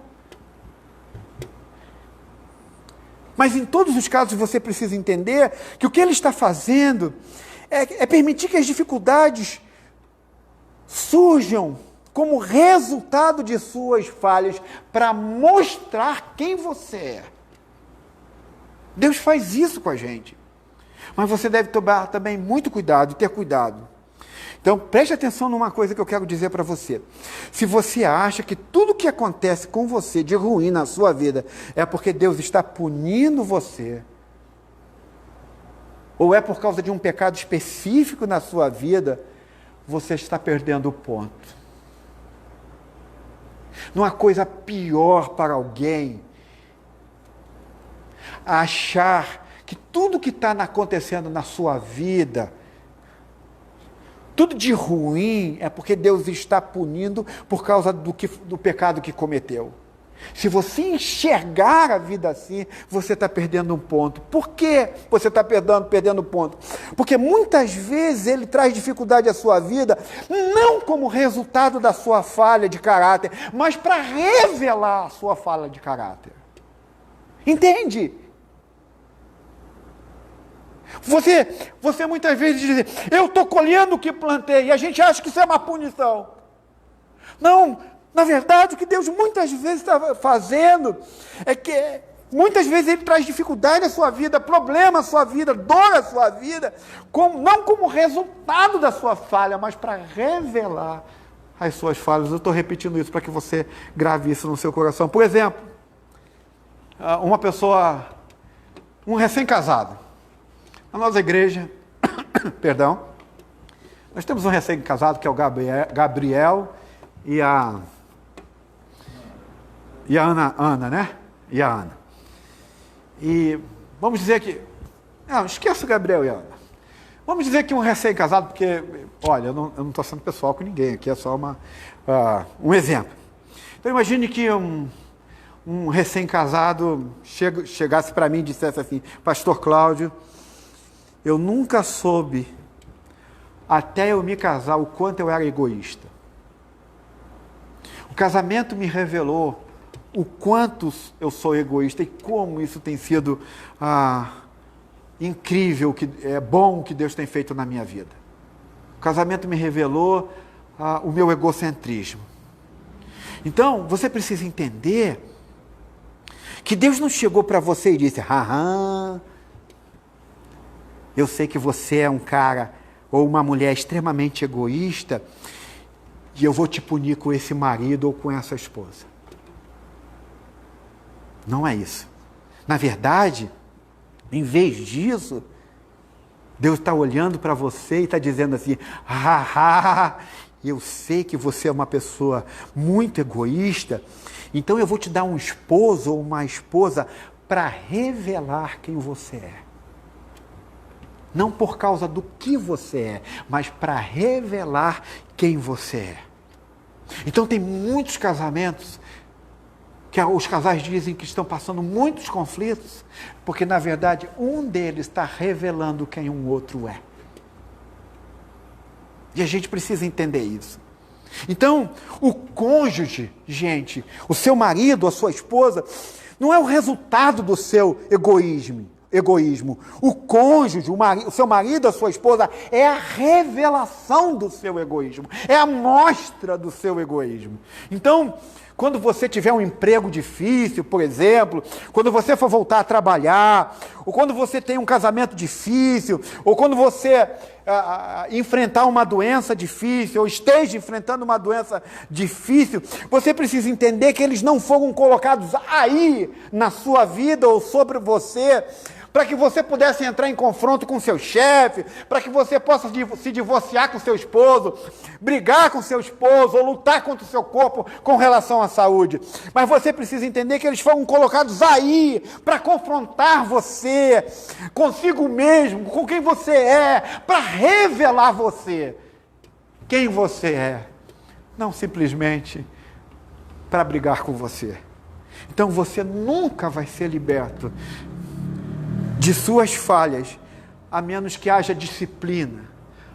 Mas em todos os casos você precisa entender que o que Ele está fazendo é permitir que as dificuldades surjam como resultado de suas falhas para mostrar quem você é. Deus faz isso com a gente. Mas você deve tomar também muito cuidado, ter cuidado. Então, preste atenção numa coisa que eu quero dizer para você. Se você acha que tudo que acontece com você de ruim na sua vida é porque Deus está punindo você, ou é por causa de um pecado específico na sua vida, você está perdendo o ponto. Não há coisa pior para alguém achar que tudo que está acontecendo na sua vida, tudo de ruim, é porque Deus está punindo por causa do pecado que cometeu. Se você enxergar a vida assim, você está perdendo um ponto. Por que você está perdendo ponto? Porque muitas vezes Ele traz dificuldade à sua vida, não como resultado da sua falha de caráter, mas para revelar a sua falha de caráter. Entende? Você muitas vezes diz, eu estou colhendo o que plantei, e a gente acha que isso é uma punição. Não, na verdade, o que Deus muitas vezes está fazendo é que muitas vezes Ele traz dificuldade na sua vida, problema na sua vida, dor na sua vida, não como resultado da sua falha, mas para revelar as suas falhas. Eu estou repetindo isso para que você grave isso no seu coração. Por exemplo, uma pessoa, um recém-casado, na nossa igreja, perdão, nós temos um recém-casado que é o Gabriel e a Ana, né? E a Ana. E vamos dizer que... Não, esqueça o Gabriel e a Ana. Vamos dizer que um recém-casado, porque, olha, eu não estou sendo pessoal com ninguém, aqui é só um exemplo. Então imagine que um recém-casado chegasse para mim e dissesse assim, Pastor Cláudio, eu nunca soube, até eu me casar, o quanto eu era egoísta. O casamento me revelou o quanto eu sou egoísta e como isso tem sido incrível, que é bom que Deus tem feito na minha vida. O casamento me revelou o meu egocentrismo. Então, você precisa entender que Deus não chegou para você e disse: eu sei que você é um cara ou uma mulher extremamente egoísta e eu vou te punir com esse marido ou com essa esposa. Não é isso. Na verdade, em vez disso, Deus está olhando para você e está dizendo assim: eu sei que você é uma pessoa muito egoísta, então eu vou te dar um esposo ou uma esposa para revelar quem você é. Não por causa do que você é, mas para revelar quem você é. Então tem muitos casamentos que os casais dizem que estão passando muitos conflitos, porque na verdade um deles está revelando quem um outro é. E a gente precisa entender isso. Então, o cônjuge, gente, o seu marido, a sua esposa, não é o resultado do seu egoísmo. O cônjuge, o seu marido, a sua esposa, é a revelação do seu egoísmo, é a mostra do seu egoísmo. Então, quando você tiver um emprego difícil, por exemplo, quando você for voltar a trabalhar, ou quando você tem um casamento difícil, ou quando você enfrentar uma doença difícil, ou esteja enfrentando uma doença difícil, você precisa entender que eles não foram colocados aí na sua vida ou sobre você para que você pudesse entrar em confronto com seu chefe, para que você possa se divorciar com seu esposo, brigar com seu esposo, ou lutar contra o seu corpo com relação à saúde. Mas você precisa entender que eles foram colocados aí para confrontar você consigo mesmo, com quem você é, para revelar você quem você é, não simplesmente para brigar com você. Então você nunca vai ser liberto de suas falhas, a menos que haja disciplina,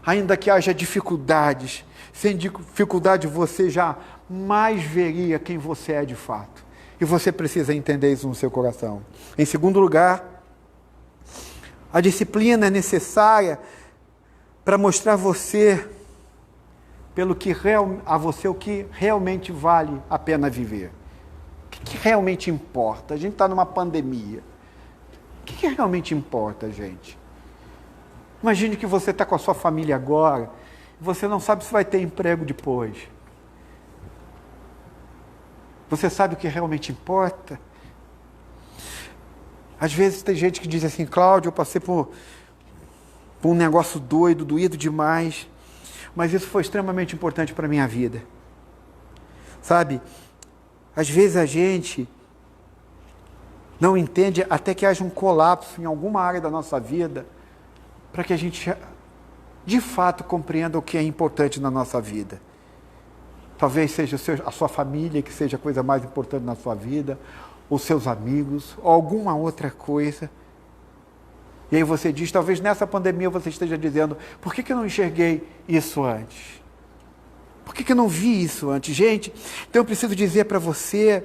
ainda que haja dificuldades. Sem dificuldade você jamais veria quem você é de fato. E você precisa entender isso no seu coração. Em segundo lugar, a disciplina é necessária para mostrar a você o que realmente vale a pena viver. O que realmente importa? A gente está numa pandemia. O que realmente importa, gente? Imagine que você está com a sua família agora, e você não sabe se vai ter emprego depois. Você sabe o que realmente importa? Às vezes tem gente que diz assim: Cláudio, eu passei por um negócio doído demais, mas isso foi extremamente importante para a minha vida. Sabe, às vezes a gente não entende até que haja um colapso em alguma área da nossa vida, para que a gente, de fato, compreenda o que é importante na nossa vida. Talvez seja a sua família, que seja a coisa mais importante na sua vida, ou seus amigos, ou alguma outra coisa. E aí você diz, talvez nessa pandemia você esteja dizendo: por que eu não enxerguei isso antes? Por que eu não vi isso antes? Gente, então eu preciso dizer para você,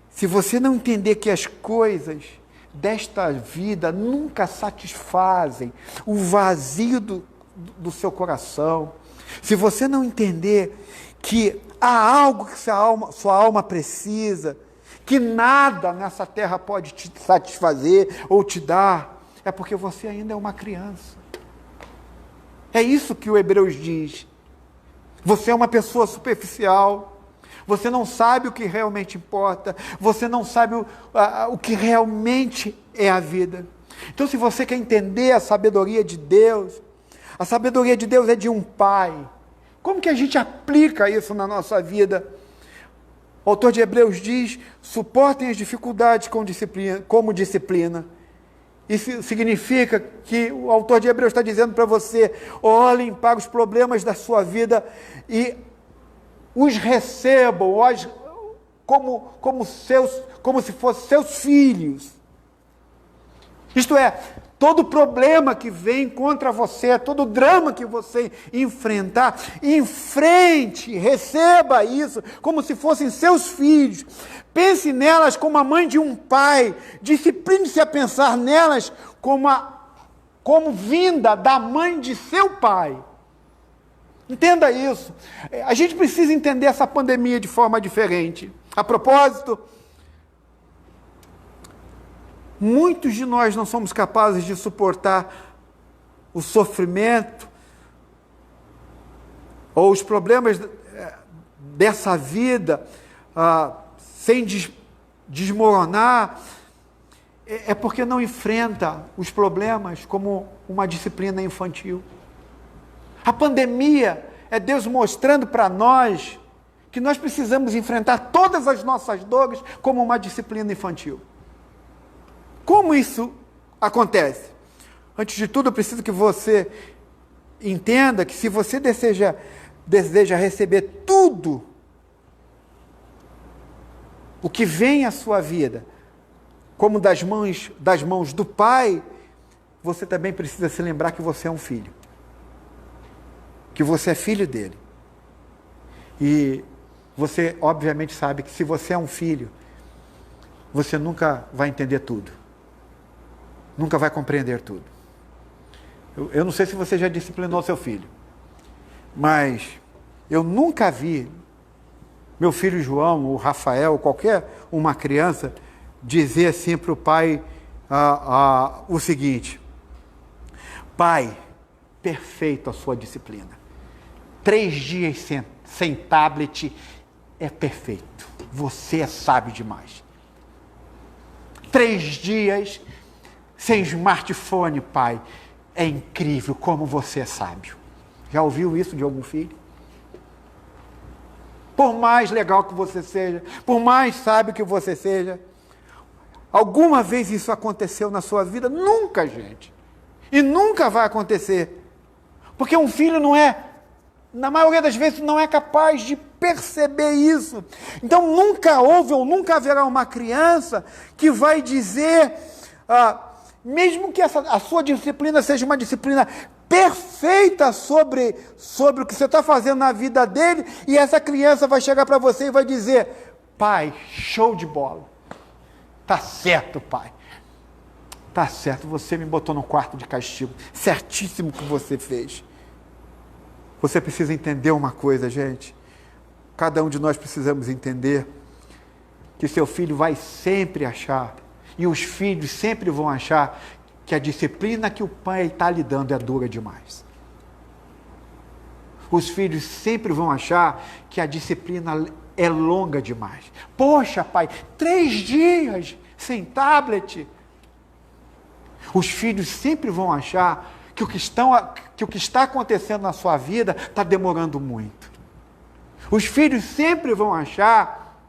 se você não entender que as coisas desta vida nunca satisfazem o vazio do seu coração, se você não entender que há algo que sua alma precisa, que nada nessa terra pode te satisfazer ou te dar, é porque você ainda é uma criança. É isso que o Hebreus diz. Você é uma pessoa superficial. Você não sabe o que realmente importa. Você não sabe o que realmente é a vida. Então, se você quer entender a sabedoria de Deus, a sabedoria de Deus é de um pai. Como que a gente aplica isso na nossa vida? O autor de Hebreus diz: suportem as dificuldades como disciplina. Isso significa que o autor de Hebreus está dizendo para você: olhem para os problemas da sua vida e os recebam como se fossem seus filhos. Isto é, todo problema que vem contra você, todo drama que você enfrentar, enfrente, receba isso como se fossem seus filhos. Pense nelas como a mãe de um pai, discipline-se a pensar nelas como como vinda da mãe de seu pai. Entenda isso. A gente precisa entender essa pandemia de forma diferente. A propósito, muitos de nós não somos capazes de suportar o sofrimento ou os problemas dessa vida sem desmoronar, é porque não enfrenta os problemas como uma disciplina infantil. A pandemia é Deus mostrando para nós que nós precisamos enfrentar todas as nossas dores como uma disciplina infantil. Como isso acontece? Antes de tudo, eu preciso que você entenda que se você deseja receber tudo o que vem à sua vida, como das mãos do Pai, você também precisa se lembrar que você é um filho. Que você é filho dele. E você, obviamente, sabe que se você é um filho, você nunca vai entender tudo. Nunca vai compreender tudo. Eu não sei se você já disciplinou seu filho, mas eu nunca vi meu filho João, ou Rafael, qualquer uma criança, dizer assim para o pai o seguinte: pai, perfeito a sua disciplina. 3 dias sem tablet é perfeito. Você é sábio demais. 3 dias sem smartphone, pai, é incrível como você é sábio. Já ouviu isso de algum filho? Por mais legal que você seja, por mais sábio que você seja, alguma vez isso aconteceu na sua vida? Nunca, gente. E nunca vai acontecer. Porque um filho na maioria das vezes, não é capaz de perceber isso. Então, nunca houve ou nunca haverá uma criança que vai dizer, mesmo que a sua disciplina seja uma disciplina perfeita sobre o que você está fazendo na vida dele, e essa criança vai chegar para você e vai dizer: pai, show de bola. Tá certo, pai. Tá certo, você me botou no quarto de castigo. Certíssimo o que você fez. Você precisa entender uma coisa, gente. Cada um de nós precisamos entender que seu filho vai sempre achar, e os filhos sempre vão achar, que a disciplina que o pai está lhe dando é dura demais. Os filhos sempre vão achar que a disciplina é longa demais. Poxa, pai, 3 dias sem tablet. Os filhos sempre vão achar que o que está acontecendo na sua vida está demorando muito. Os filhos sempre vão achar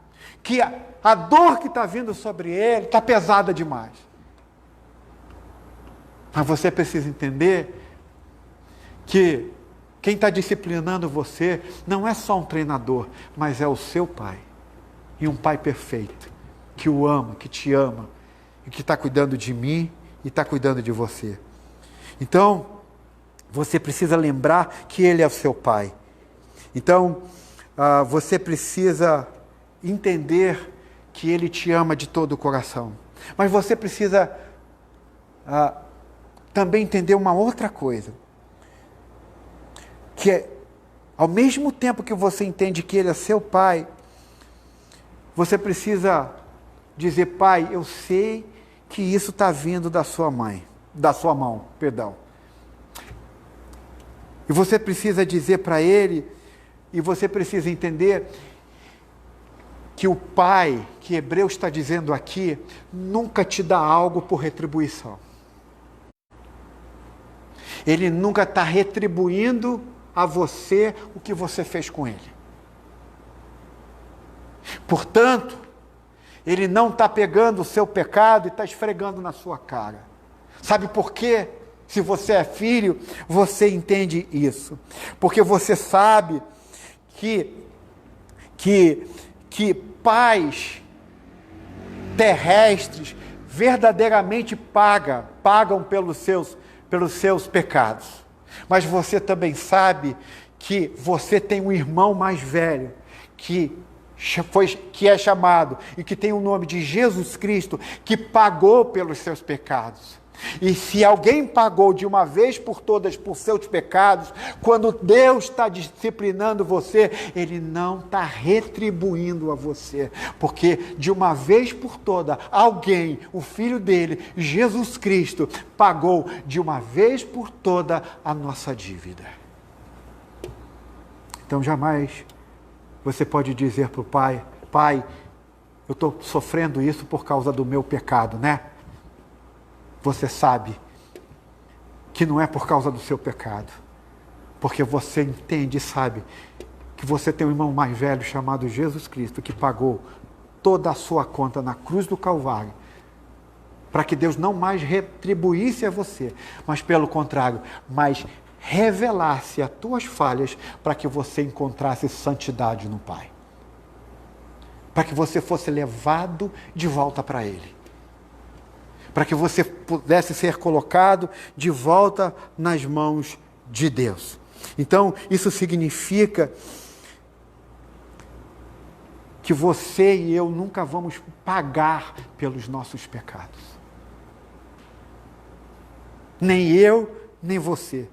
que a dor que está vindo sobre ele está pesada demais. Mas você precisa entender que quem está disciplinando você não é só um treinador, mas é o seu pai. E um pai perfeito, que o ama, que te ama, e que está cuidando de mim e está cuidando de você. Então, você precisa lembrar que ele é o seu pai. Então, você precisa entender que ele te ama de todo o coração. Mas você precisa também entender uma outra coisa. Que é, ao mesmo tempo que você entende que ele é seu pai, você precisa dizer: pai, eu sei que isso está vindo da sua mão. E você precisa dizer para ele, e você precisa entender que o pai, que Hebreus está dizendo aqui, nunca te dá algo por retribuição. Ele nunca está retribuindo a você o que você fez com ele. Portanto, ele não está pegando o seu pecado e está esfregando na sua cara. Sabe por quê? Se você é filho, você entende isso. Porque você sabe que pais terrestres verdadeiramente pagam pelos seus pecados. Mas você também sabe que você tem um irmão mais velho que é chamado e que tem o nome de Jesus Cristo, que pagou pelos seus pecados. E se alguém pagou de uma vez por todas por seus pecados, quando Deus está disciplinando você, Ele não está retribuindo a você, porque de uma vez por toda, alguém, o Filho dele, Jesus Cristo, pagou de uma vez por toda a nossa dívida. Então jamais você pode dizer para o Pai: Pai, eu estou sofrendo isso por causa do meu pecado, né? Você sabe que não é por causa do seu pecado, porque você entende e sabe que você tem um irmão mais velho chamado Jesus Cristo, que pagou toda a sua conta na cruz do Calvário, para que Deus não mais retribuísse a você, mas pelo contrário, mas revelasse as tuas falhas para que você encontrasse santidade no Pai. Para que você fosse levado de volta para Ele. Para que você pudesse ser colocado de volta nas mãos de Deus. Então, isso significa que você e eu nunca vamos pagar pelos nossos pecados. Nem eu, nem você.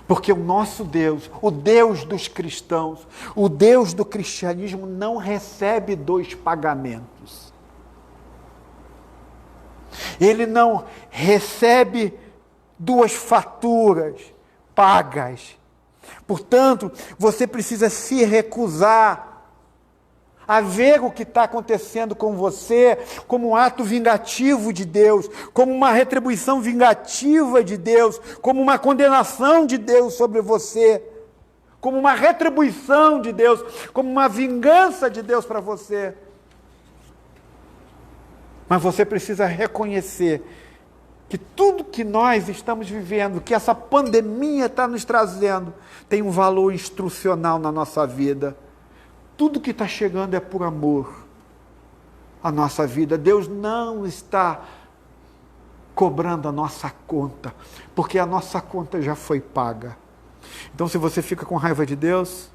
Porque o nosso Deus, o Deus dos cristãos, o Deus do cristianismo não recebe dois pagamentos. Ele não recebe duas faturas pagas. Portanto, você precisa se recusar a ver o que está acontecendo com você como um ato vingativo de Deus, como uma retribuição vingativa de Deus, como uma condenação de Deus sobre você, como uma retribuição de Deus, como uma vingança de Deus para você. Mas você precisa reconhecer que tudo que nós estamos vivendo, que essa pandemia está nos trazendo, tem um valor instrucional na nossa vida. Tudo que está chegando é por amor à nossa vida. Deus não está cobrando a nossa conta, porque a nossa conta já foi paga. Então, se você fica com raiva de Deus,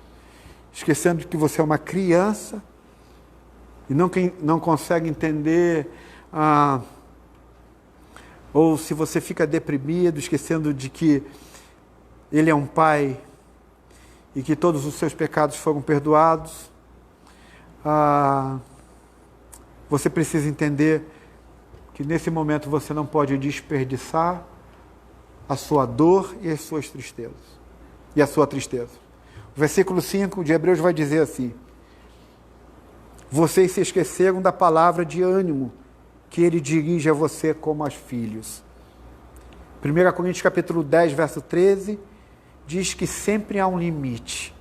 esquecendo que você é uma criança, e não consegue entender, ou se você fica deprimido, esquecendo de que Ele é um Pai e que todos os seus pecados foram perdoados, você precisa entender que nesse momento você não pode desperdiçar a sua dor e as suas tristezas, e a sua tristeza. O versículo 5 de Hebreus vai dizer assim: vocês se esqueceram da palavra de ânimo que ele dirige a você como aos filhos. 1 Coríntios capítulo 10, verso 13, diz que sempre há um limite,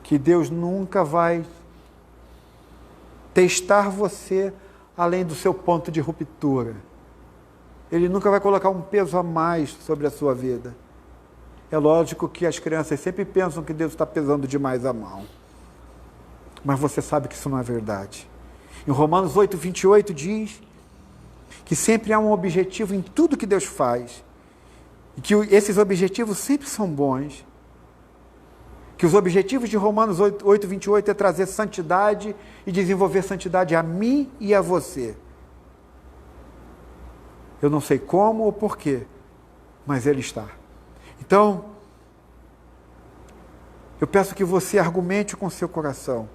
que Deus nunca vai testar você além do seu ponto de ruptura. Ele nunca vai colocar um peso a mais sobre a sua vida. É lógico que as crianças sempre pensam que Deus está pesando demais a mão. Mas você sabe que isso não é verdade. Em Romanos 8, 28 diz que sempre há um objetivo em tudo que Deus faz. E que esses objetivos sempre são bons. Que os objetivos de Romanos 8, 28 é trazer santidade e desenvolver santidade a mim e a você. Eu não sei como ou porquê, mas Ele está. Então, eu peço que você argumente com o seu coração.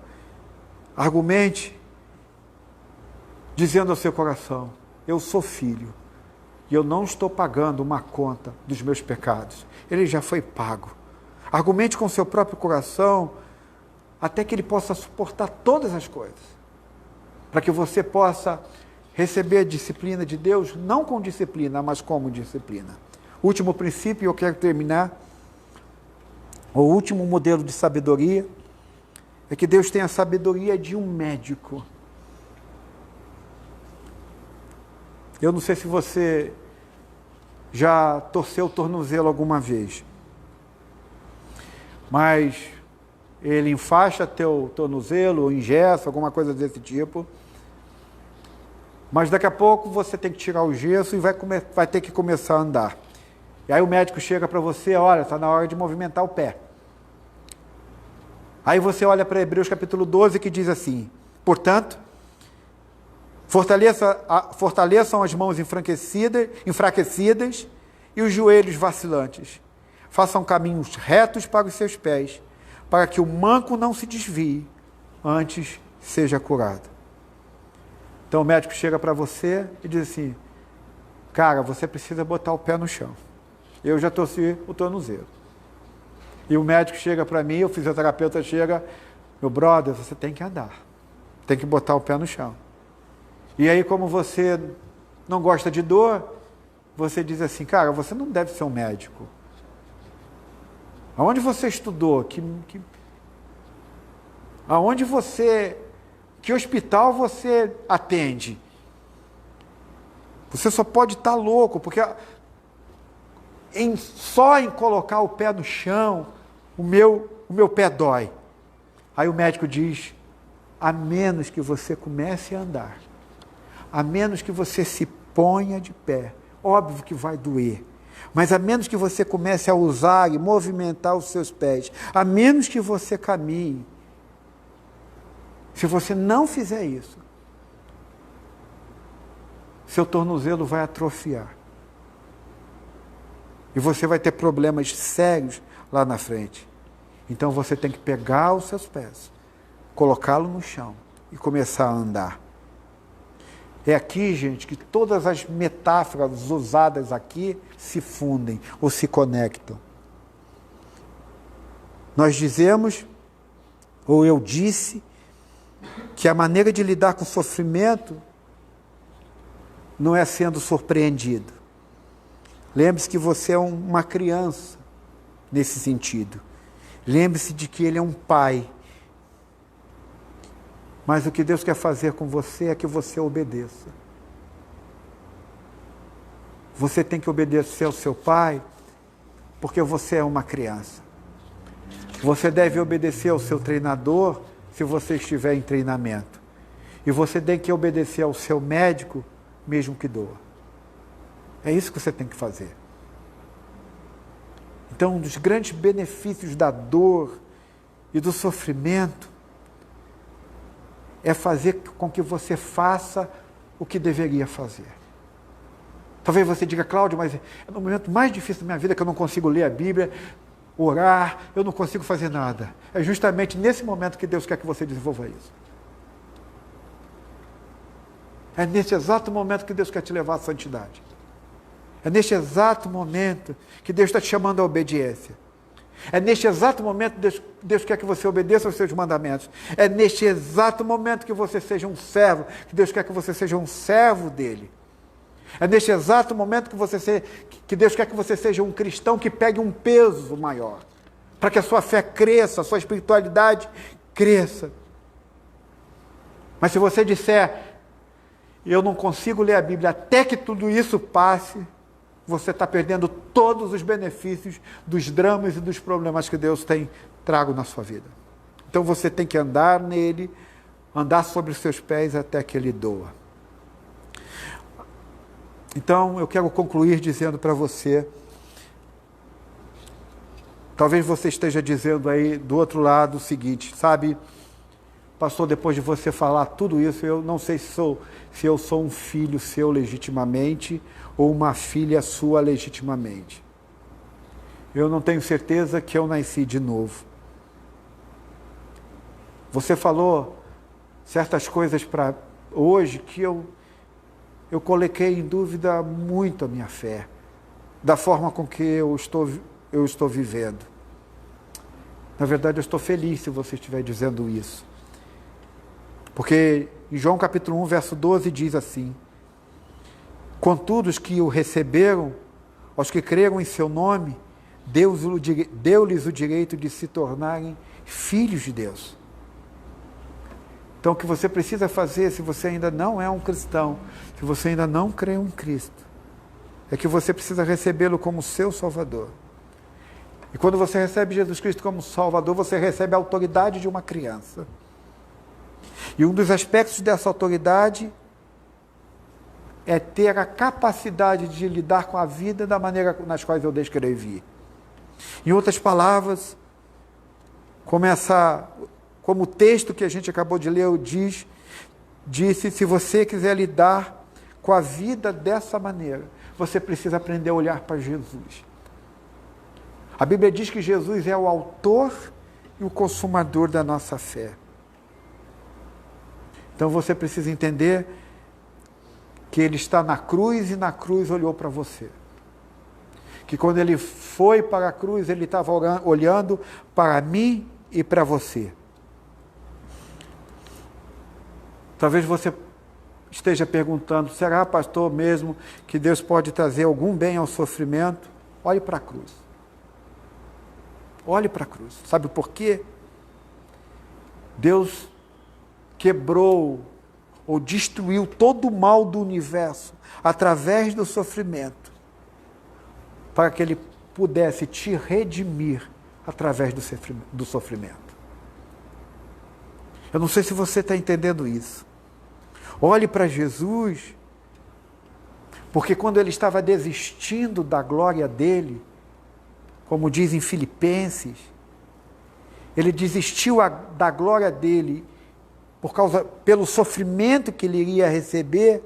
Argumente dizendo ao seu coração: eu sou filho e eu não estou pagando uma conta dos meus pecados. Ele já foi pago. Argumente com o seu próprio coração até que ele possa suportar todas as coisas, para que você possa receber a disciplina de Deus, não com disciplina, mas como disciplina. O último princípio, eu quero terminar, o último modelo de sabedoria, é que Deus tem a sabedoria de um médico. Eu não sei se você já torceu o tornozelo alguma vez, mas ele enfaixa teu tornozelo, ou engessa, alguma coisa desse tipo, mas daqui a pouco você tem que tirar o gesso e vai ter que começar a andar. E aí o médico chega para você: olha, está na hora de movimentar o pé. Aí você olha para Hebreus capítulo 12, que diz assim: portanto, Fortaleçam as mãos enfraquecidas e os joelhos vacilantes. Façam caminhos retos para os seus pés, para que o manco não se desvie, antes seja curado. Então o médico chega para você e diz assim: cara, você precisa botar o pé no chão. Eu já torci o tornozelo. E o médico chega para mim, o fisioterapeuta chega: meu brother, você tem que andar. Tem que botar o pé no chão. E aí, como você não gosta de dor, você diz assim: cara, você não deve ser um médico. Aonde você estudou? Que hospital você atende? Você só pode estar louco, porque só em colocar o pé no chão, o meu pé dói. Aí o médico diz: a menos que você comece a andar, a menos que você se ponha de pé, óbvio que vai doer, mas a menos que você comece a usar e movimentar os seus pés, a menos que você caminhe, se você não fizer isso, seu tornozelo vai atrofiar. E você vai ter problemas sérios lá na frente. Então você tem que pegar os seus pés, colocá-lo no chão e começar a andar. É aqui, gente, que todas as metáforas usadas aqui se fundem ou se conectam. Nós dizemos, ou eu disse, que a maneira de lidar com o sofrimento não é sendo surpreendido. Lembre-se que você é uma criança nesse sentido. Lembre-se de que Ele é um pai. Mas o que Deus quer fazer com você é que você obedeça. Você tem que obedecer ao seu pai, porque você é uma criança. Você deve obedecer ao seu treinador, se você estiver em treinamento. E você tem que obedecer ao seu médico, mesmo que doa. É isso que você tem que fazer. Então, um dos grandes benefícios da dor e do sofrimento é fazer com que você faça o que deveria fazer. Talvez você diga: Cláudio, mas é no momento mais difícil da minha vida que eu não consigo ler a Bíblia, orar, eu não consigo fazer nada. É justamente nesse momento que Deus quer que você desenvolva isso. É nesse exato momento que Deus quer te levar à santidade. É neste exato momento que Deus está te chamando à obediência. É neste exato momento que Deus quer que você obedeça aos seus mandamentos. É neste exato momento que você seja um servo, que Deus quer que você seja um servo dele. É neste exato momento que Deus quer que você seja um cristão que pegue um peso maior, para que a sua fé cresça, a sua espiritualidade cresça. Mas se você disser: eu não consigo ler a Bíblia até que tudo isso passe, você está perdendo todos os benefícios dos dramas e dos problemas que Deus tem trago na sua vida. Então você tem que andar nele, andar sobre os seus pés até que ele doa. Então eu quero concluir dizendo para você, talvez você esteja dizendo aí do outro lado o seguinte: sabe, pastor, depois de você falar tudo isso, eu não sei se eu sou um filho seu legitimamente ou uma filha sua legitimamente. Eu não tenho certeza que eu nasci de novo. Você falou certas coisas para hoje que eu coloquei em dúvida muito a minha fé, da forma com que eu estou vivendo. Na verdade, eu estou feliz se você estiver dizendo isso. Porque em João capítulo 1, verso 12, diz assim: contudo, os que o receberam, aos que creram em seu nome, deu-lhes o direito de se tornarem filhos de Deus. Então, o que você precisa fazer, se você ainda não é um cristão, se você ainda não crê em Cristo, é que você precisa recebê-lo como seu Salvador. E quando você recebe Jesus Cristo como Salvador, você recebe a autoridade de uma criança. E um dos aspectos dessa autoridade é ter a capacidade de lidar com a vida da maneira nas quais eu descrevi. Em outras palavras, como o texto que a gente acabou de ler diz, disse: se você quiser lidar com a vida dessa maneira, você precisa aprender a olhar para Jesus. A Bíblia diz que Jesus é o autor e o consumador da nossa fé. Então você precisa entender que Ele está na cruz e na cruz olhou para você. Que quando Ele foi para a cruz, Ele estava olhando para mim e para você. Talvez você esteja perguntando: será, pastor, mesmo que Deus pode trazer algum bem ao sofrimento? Olhe para a cruz. Olhe para a cruz. Sabe por quê? Deus quebrou ou destruiu todo o mal do universo através do sofrimento, para que Ele pudesse te redimir através do sofrimento. Eu não sei se você está entendendo isso. Olhe para Jesus, porque quando Ele estava desistindo da glória dEle, como diz em Filipenses, Ele desistiu da glória dEle pelo sofrimento que Ele iria receber.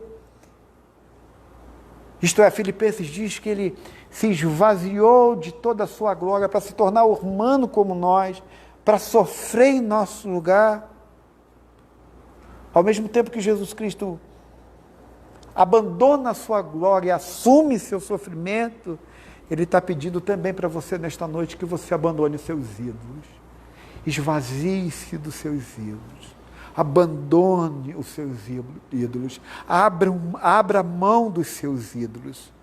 Isto é, Filipenses diz que Ele se esvaziou de toda a sua glória para se tornar humano como nós, para sofrer em nosso lugar. Ao mesmo tempo que Jesus Cristo abandona a sua glória, assume seu sofrimento, Ele está pedindo também para você nesta noite que você abandone os seus ídolos. Esvazie-se dos seus ídolos. Abandone os seus ídolos. Abra mão dos seus ídolos.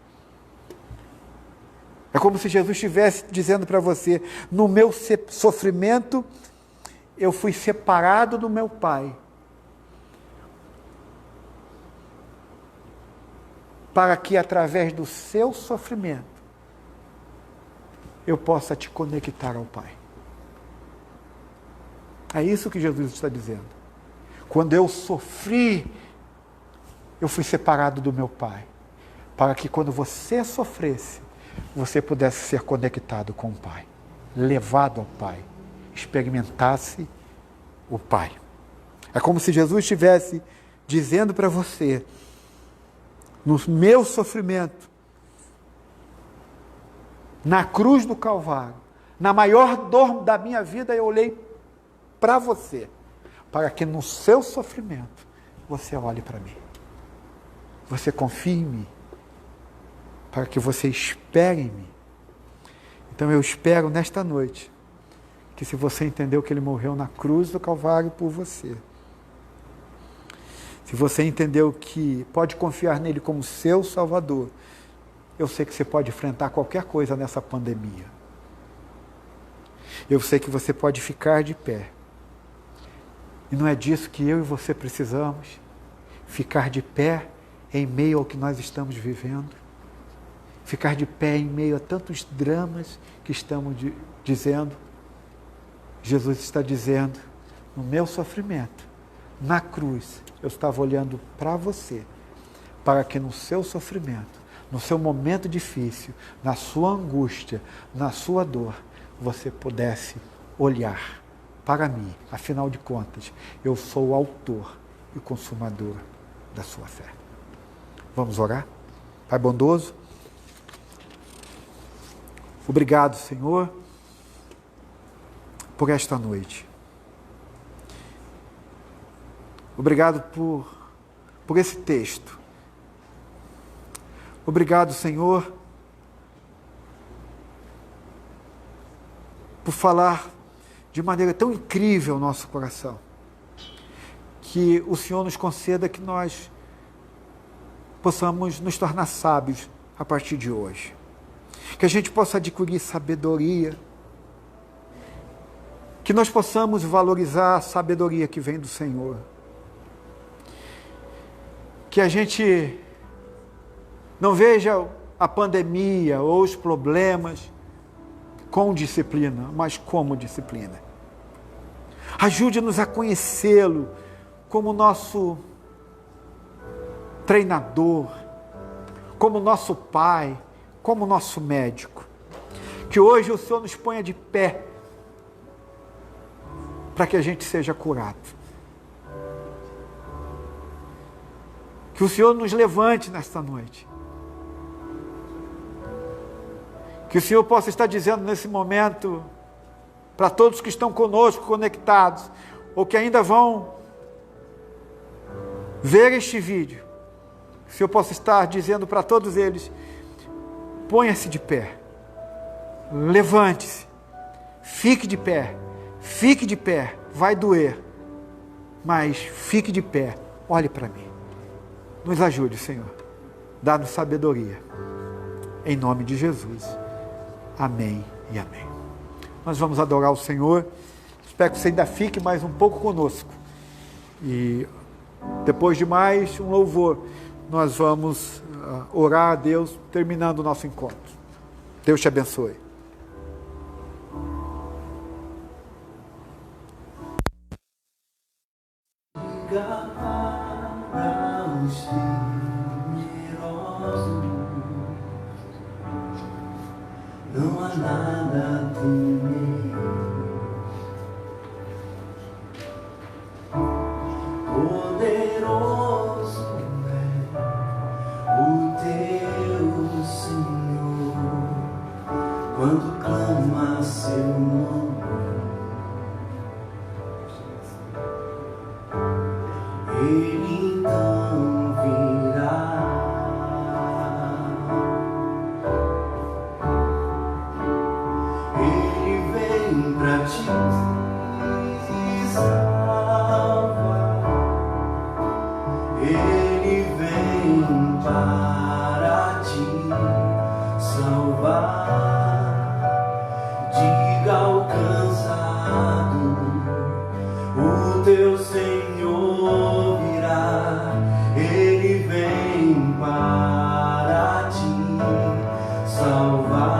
É como se Jesus estivesse dizendo para você: no meu sofrimento, eu fui separado do meu Pai, para que através do seu sofrimento eu possa te conectar ao Pai. É isso que Jesus está dizendo. Quando eu sofri, eu fui separado do meu Pai, para que quando você sofresse, você pudesse ser conectado com o Pai, levado ao Pai, experimentasse o Pai. É como se Jesus estivesse dizendo para você: no meu sofrimento, na cruz do Calvário, na maior dor da minha vida, eu olhei para você, para que no seu sofrimento você olhe para mim, você confie em mim, para que você espere em mim. Então eu espero nesta noite que, se você entendeu que Ele morreu na cruz do Calvário por você, se você entendeu que pode confiar nele como seu Salvador, eu sei que você pode enfrentar qualquer coisa nessa pandemia. Eu sei que você pode ficar de pé. E não é disso que eu e você precisamos? Ficar de pé em meio ao que nós estamos vivendo? Ficar de pé em meio a tantos dramas que estamos dizendo? Jesus está dizendo: no meu sofrimento, na cruz, eu estava olhando para você, para que no seu sofrimento, no seu momento difícil, na sua angústia, na sua dor, você pudesse olhar para mim. Afinal de contas, eu sou o autor e consumador da sua fé. Vamos orar? Pai bondoso, obrigado, Senhor, por esta noite. Obrigado por esse texto. Obrigado, Senhor, por falar de maneira tão incrível ao nosso coração. Que o Senhor nos conceda que nós possamos nos tornar sábios a partir de hoje. Que a gente possa adquirir sabedoria. Que nós possamos valorizar a sabedoria que vem do Senhor. Que a gente não veja a pandemia ou os problemas com disciplina, mas como disciplina. Ajude-nos a conhecê-lo como nosso treinador, como nosso Pai, como nosso médico. Que hoje o Senhor nos ponha de pé para que a gente seja curado. Que o Senhor nos levante nesta noite. Que o Senhor possa estar dizendo nesse momento, para todos que estão conosco, conectados, ou que ainda vão ver este vídeo, que o Senhor possa estar dizendo para todos eles: ponha-se de pé, levante-se, fique de pé, vai doer, mas fique de pé, olhe para mim. Nos ajude, Senhor, dá-nos sabedoria, em nome de Jesus. Amém e amém. Nós vamos adorar o Senhor. Espero que você ainda fique mais um pouco conosco. E depois de mais um louvor, nós vamos orar a Deus, terminando o nosso encontro. Deus te abençoe. Não há nada a temer. Poderoso é o teu Senhor, quando clama seu nome, Ele então virá. Pra te salvar, Ele vem para te salvar. Diga ao cansado, o teu Senhor virá. Ele vem para te salvar.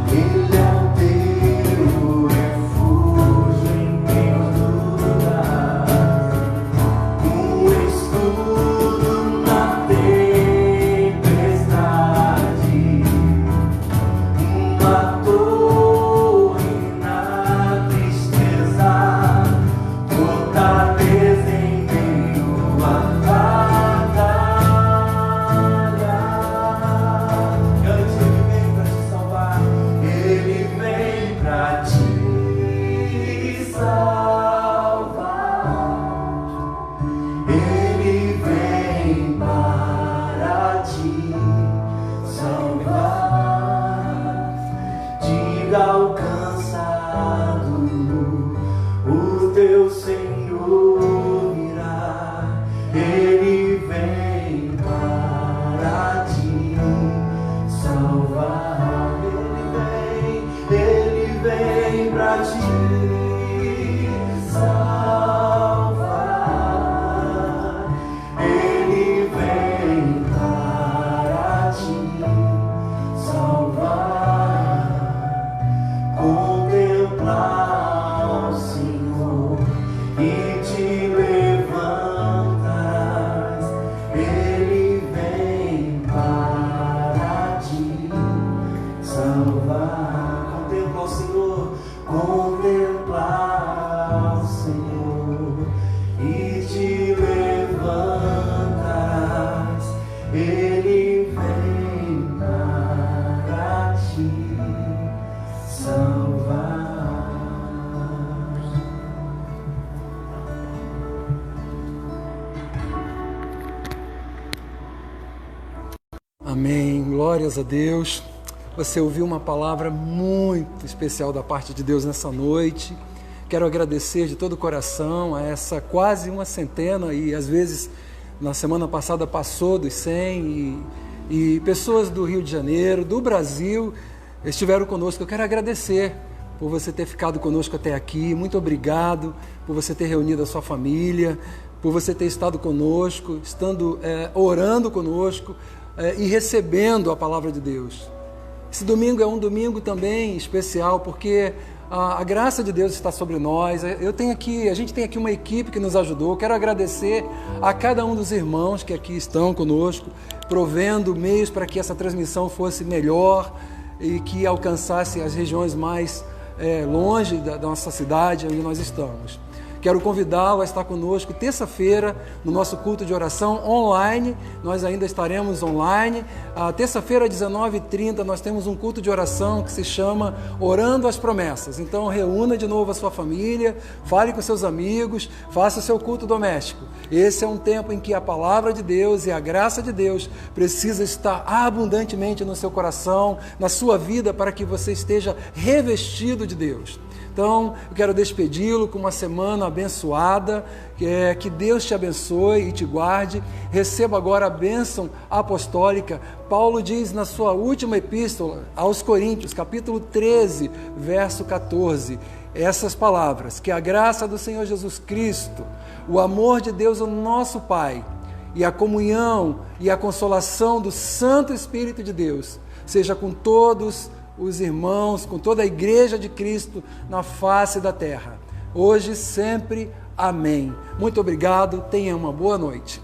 Ele é o teu salvar. Contempla o Senhor, contempla o Senhor e te levantas, Ele vem para te salvar. Amém, glórias a Deus. Você ouviu uma palavra muito especial da parte de Deus nessa noite. Quero agradecer de todo o coração a essa quase uma centena, e às vezes na semana passada passou dos 100, e pessoas do Rio de Janeiro, do Brasil, estiveram conosco. Eu quero agradecer por você ter ficado conosco até aqui. Muito obrigado por você ter reunido a sua família, por você ter estado conosco, orando conosco, e recebendo a palavra de Deus. Esse domingo é um domingo também especial, porque a graça de Deus está sobre nós. A gente tem aqui uma equipe que nos ajudou. Quero agradecer a cada um dos irmãos que aqui estão conosco, provendo meios para que essa transmissão fosse melhor e que alcançasse as regiões mais longe da nossa cidade, onde nós estamos. Quero convidá-lo a estar conosco terça-feira no nosso culto de oração online. Nós ainda estaremos online. Terça-feira, às 19h30, nós temos um culto de oração que se chama Orando as Promessas. Então, reúna de novo a sua família, fale com seus amigos, faça o seu culto doméstico. Esse é um tempo em que a palavra de Deus e a graça de Deus precisa estar abundantemente no seu coração, na sua vida, para que você esteja revestido de Deus. Então, eu quero despedi-lo com uma semana abençoada, que Deus te abençoe e te guarde. Receba agora a bênção apostólica. Paulo diz na sua última epístola aos Coríntios, capítulo 13, verso 14, essas palavras: que a graça do Senhor Jesus Cristo, o amor de Deus, o nosso Pai, e a comunhão e a consolação do Santo Espírito de Deus seja com todos os irmãos, com toda a igreja de Cristo na face da terra, hoje e sempre. Amém. Muito obrigado, tenha uma boa noite.